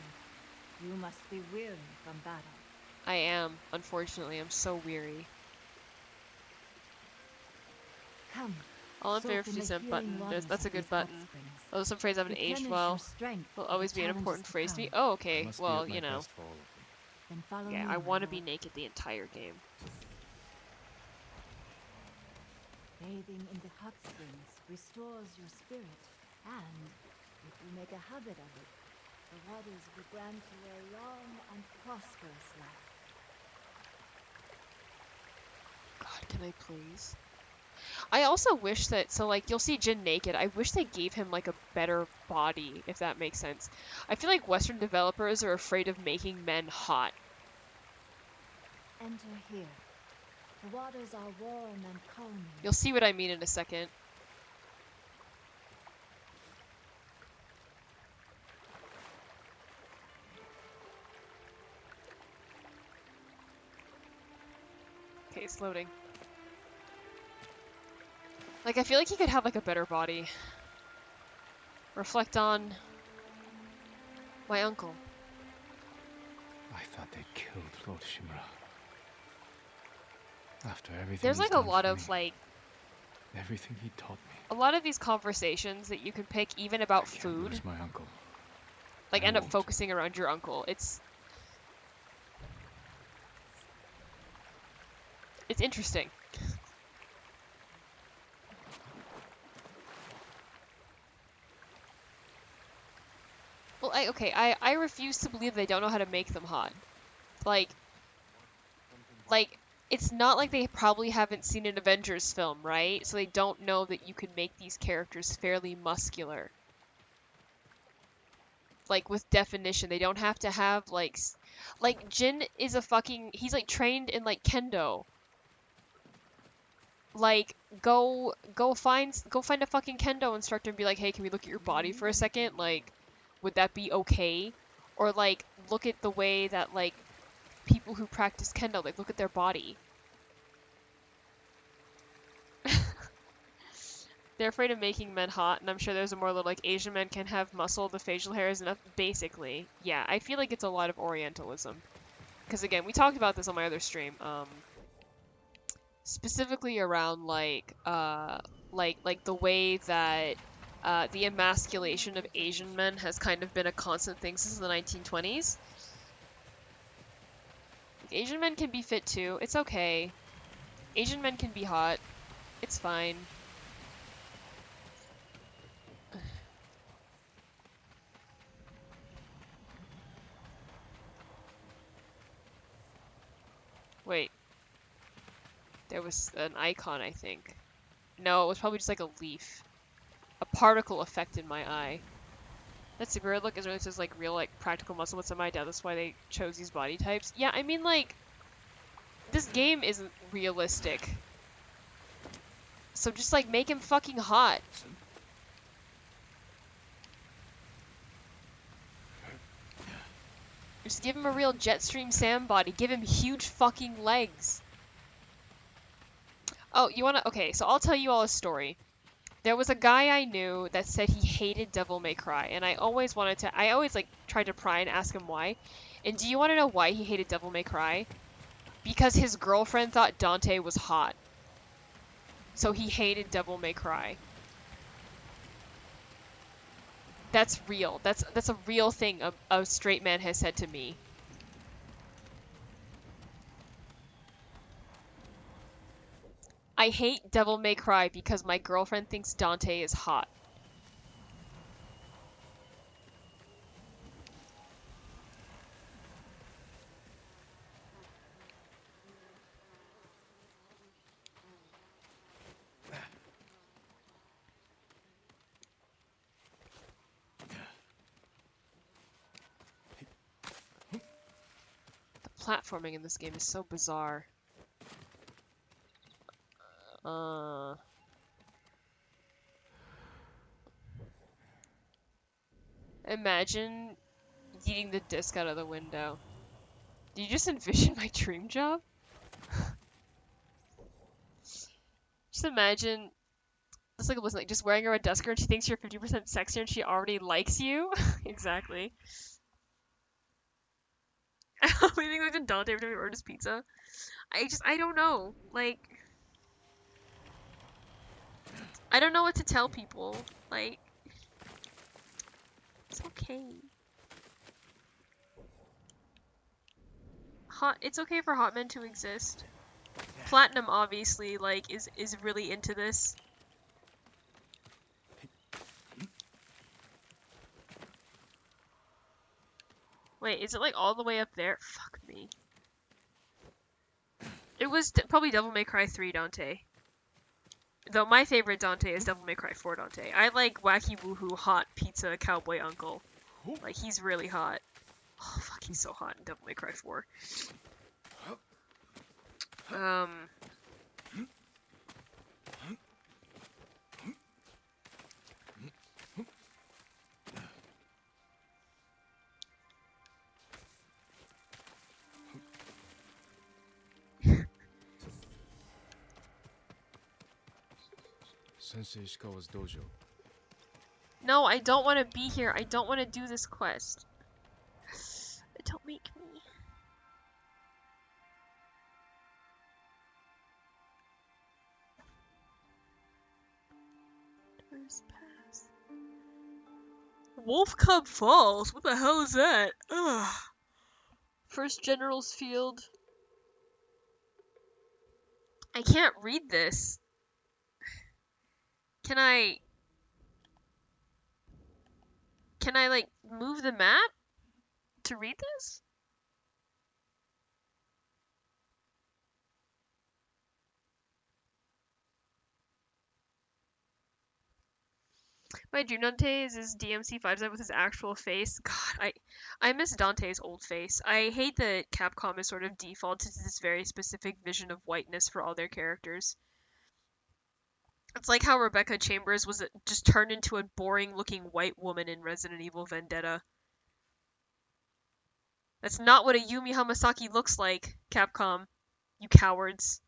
You must be weary from battle. I am. Unfortunately, I'm so weary. Come. All in favor of soak in the 50 cent healing button. waters That's a of good these hot button. springs. Although some phrases haven't aged Replenish well. your strength Will for always the be an challenges important to phrase to me. come. Oh, I okay. must Well, be at you my know. best for all of them. Then follow Yeah, me, I my want to be lord. naked the entire game. Bathing in the hot springs restores your spirit, and if you make a habit of it, the waters will grant you a long and prosperous life. God, can I please? I also wish that, so like, you'll see Jin naked. I wish they gave him like a better body, if that makes sense. I feel like Western developers are afraid of making men hot. Enter here. The waters are warm and calming. You'll see what I mean in a second. Okay, it's loading. Like, I feel like he could have like a better body. Reflect on my uncle. I thought they killed Lord Shimura. After everything There's he's like a done lot for of me, like everything he taught me. a lot of these conversations that you can pick even about I can't food lose my uncle. like I end up won't. focusing around your uncle. It's interesting. Well, I refuse to believe they don't know how to make them hot. Like, it's not like they probably haven't seen an Avengers film, right? So they don't know that you can make these characters fairly muscular. Like, with definition, they don't have to have, like Jin is a fucking, he's, like, trained in, like, kendo. Like, go find a fucking kendo instructor and be like, hey, can we look at your body for a second? Like, would that be okay? Or, like, look at the way that, like, people who practice kendo, like, look at their body. They're afraid of making men hot, and I'm sure there's a more little, like, Asian men can have muscle, the facial hair is enough. Basically, yeah, I feel like it's a lot of Orientalism. Because, again, we talked about this on my other stream, specifically around, like the way that, the emasculation of Asian men has kind of been a constant thing since the 1920s. Like, Asian men can be fit too, it's okay. Asian men can be hot, it's fine. Wait. There was an icon, I think. No, it was probably just like a leaf. A particle affected my eye. That's a weird look. Is this is like real, like, practical muscle with some idea. That's why they chose these body types. Yeah, I mean, like, this game isn't realistic. So just, like, make him fucking hot. Just give him a real Jetstream Sam body. Give him huge fucking legs. Oh, you wanna... Okay, so I'll tell you all a story. There was a guy I knew that said he hated Devil May Cry, and I always, like, tried to pry and ask him why. And do you want to know why he hated Devil May Cry? Because his girlfriend thought Dante was hot. So he hated Devil May Cry. That's real. That's a real thing a straight man has said to me. I hate Devil May Cry because my girlfriend thinks Dante is hot. The platforming in this game is so bizarre. Imagine yeeting the disc out of the window. Do you just envision my dream job? Just imagine, it's like, listen, like, just wearing a red duster and she thinks you're 50% sexier and she already likes you. Exactly. We think like Dante every time he orders pizza. I don't know. Like, I don't know what to tell people. Like, it's okay. It's okay for hot men to exist. Platinum obviously, like, is really into this. Wait, is it like all the way up there? Fuck me. It was probably Devil May Cry 3 Dante. Though my favorite Dante is Devil May Cry 4 Dante. I like wacky woohoo hot pizza cowboy uncle. Like, he's really hot. Oh, fuck, he's so hot in Devil May Cry 4. Sensei Ishikawa's dojo. No, I don't want to be here. I don't want to do this quest. Don't make me. First pass. Wolf Cub Falls? What the hell is that? Ugh. First General's Field. I can't read this. Can I like move the map to read this? My dream Dante is his DMC5 set with his actual face. God, I miss Dante's old face. I hate that Capcom is sort of defaulted to this very specific vision of whiteness for all their characters. It's like how Rebecca Chambers was just turned into a boring-looking white woman in Resident Evil Vendetta. That's not what a Yumi Hamasaki looks like, Capcom. You cowards.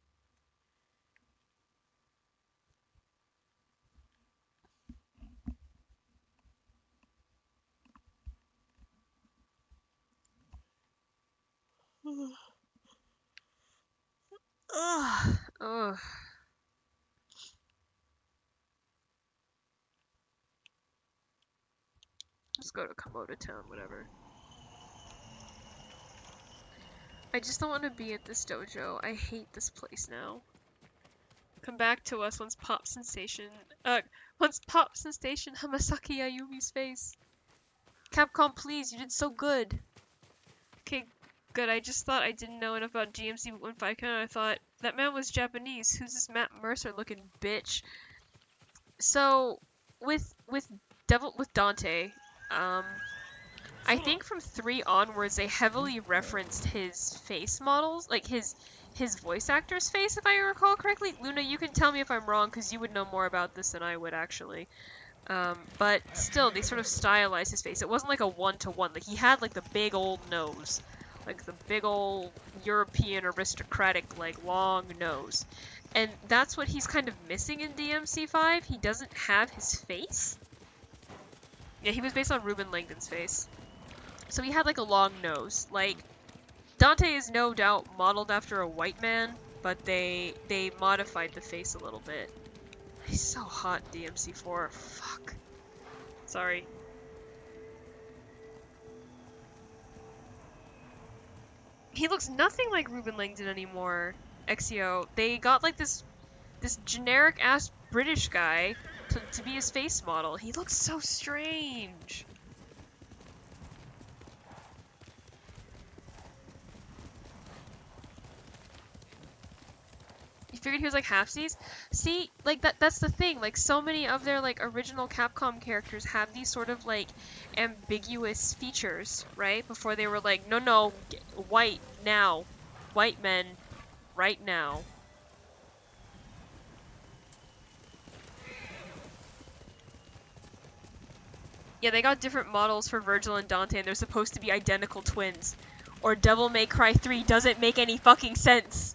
Ugh. Ugh. Let's go to Komodo Town, whatever. I just don't want to be at this dojo. I hate this place now. Come back to us once Pop Sensation Hamasaki Ayumi's face. Capcom, please, you did so good. Okay, good. I just thought I didn't know enough about GMC 15 and I thought, that man was Japanese. Who's this Matt Mercer looking bitch? So, with Dante, I think from 3 onwards they heavily referenced his face models, like his voice actor's face, if I recall correctly. Luna, you can tell me if I'm wrong, because you would know more about this than I would, actually. But still, they sort of stylized his face. It wasn't like a one-to-one. Like, he had, like, the big old nose. Like, the big old European aristocratic, like, long nose. And that's what he's kind of missing in DMC5. He doesn't have his face. Yeah, he was based on Ruben Langdon's face. So he had, like, a long nose. Like, Dante is no doubt modeled after a white man, but they modified the face a little bit. He's so hot in DMC4. Fuck. Sorry. He looks nothing like Ruben Langdon anymore, Exio. They got like this generic ass British guy to be his face model. He looks so strange. You figured he was like halfsies? See, like that's the thing. Like so many of their like original Capcom characters have these sort of like ambiguous features, right? Before they were like, no, white now. White men right now. Yeah, they got different models for Virgil and Dante and they're supposed to be identical twins. Or Devil May Cry 3 doesn't make any fucking sense.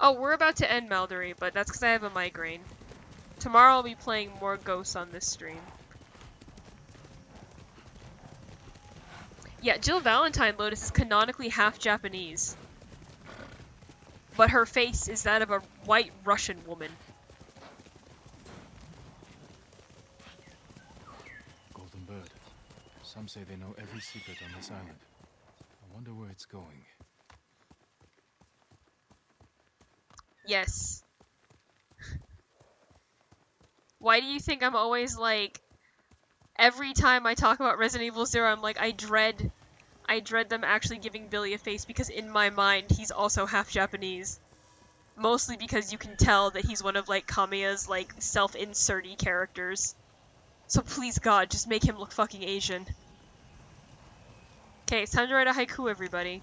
Oh, we're about to end Maldory, but that's because I have a migraine. Tomorrow I'll be playing more Ghosts on this stream. Yeah, Jill Valentine Lotus is canonically half Japanese. But her face is that of a white Russian woman. Golden Bird. Some say they know every secret on this island. I wonder where it's going. Yes. Why do you think I'm always like, every time I talk about Resident Evil 0, I'm like, I dread them actually giving Billy a face, because in my mind, he's also half Japanese. Mostly because you can tell that he's one of, like, Kamiya's, like, self-inserty characters. So please, God, just make him look fucking Asian. Okay, it's time to write a haiku, everybody.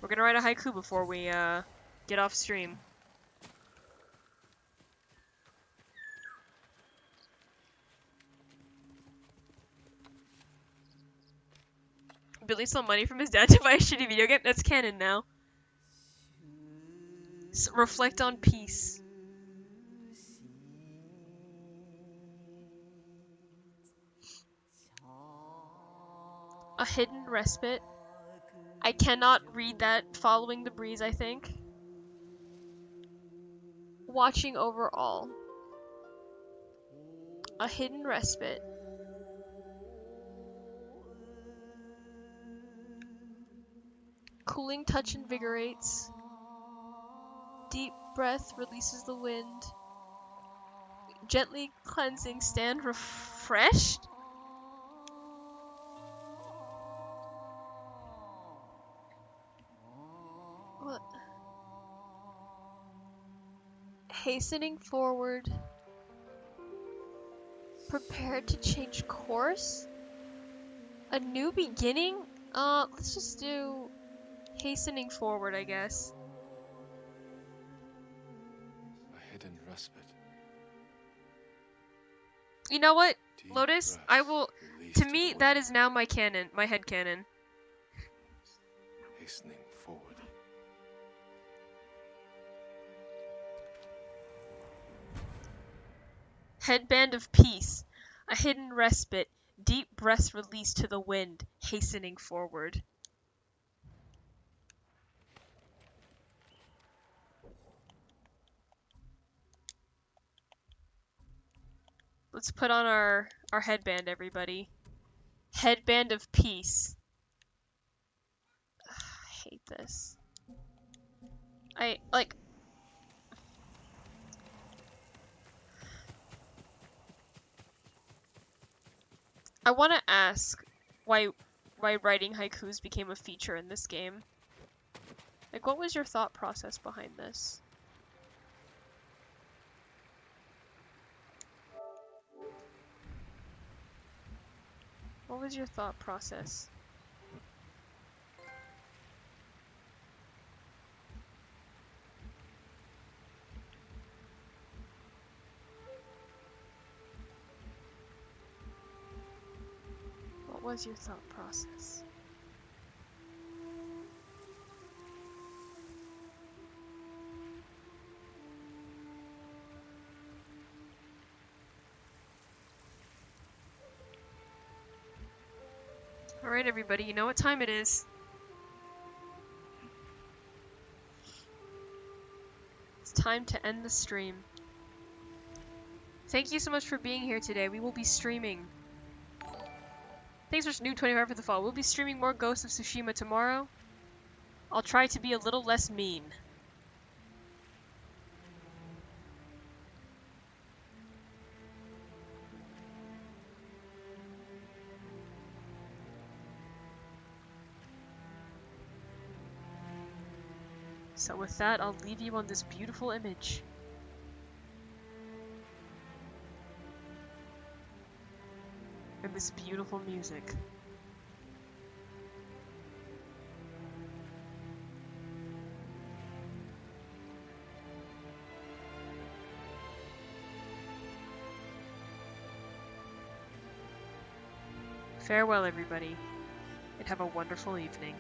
We're gonna write a haiku before we, get off stream. Billy stole money from his dad to buy a shitty video game? That's canon now. Reflect on peace. A hidden respite. I cannot read that following the breeze, I think. Watching over all. A hidden respite. Cooling touch invigorates. Deep breath releases the wind. Gently cleansing, stand refreshed? What? Hastening forward. Prepared to change course? A new beginning? Let's just do hastening forward, I guess. A hidden respite. You know what, Deep Lotus? breath I will. release To the me, wind. that is now my canon, my head canon. Hastening forward. Headband of peace. A hidden respite. Deep breaths released to the wind, hastening forward. Let's put on our headband, everybody. Headband of peace. Ugh, I hate this. I want to ask why writing haikus became a feature in this game. Like, what was your thought process behind this? What was your thought process? What was your thought process? Alright, everybody, you know what time it is. It's time to end the stream. Thank you so much for being here today. We will be streaming. Thanks for new 25 for the fall. We'll be streaming more Ghost of Tsushima tomorrow. I'll try to be a little less mean. So with that, I'll leave you on this beautiful image. And this beautiful music. Farewell, everybody, and have a wonderful evening.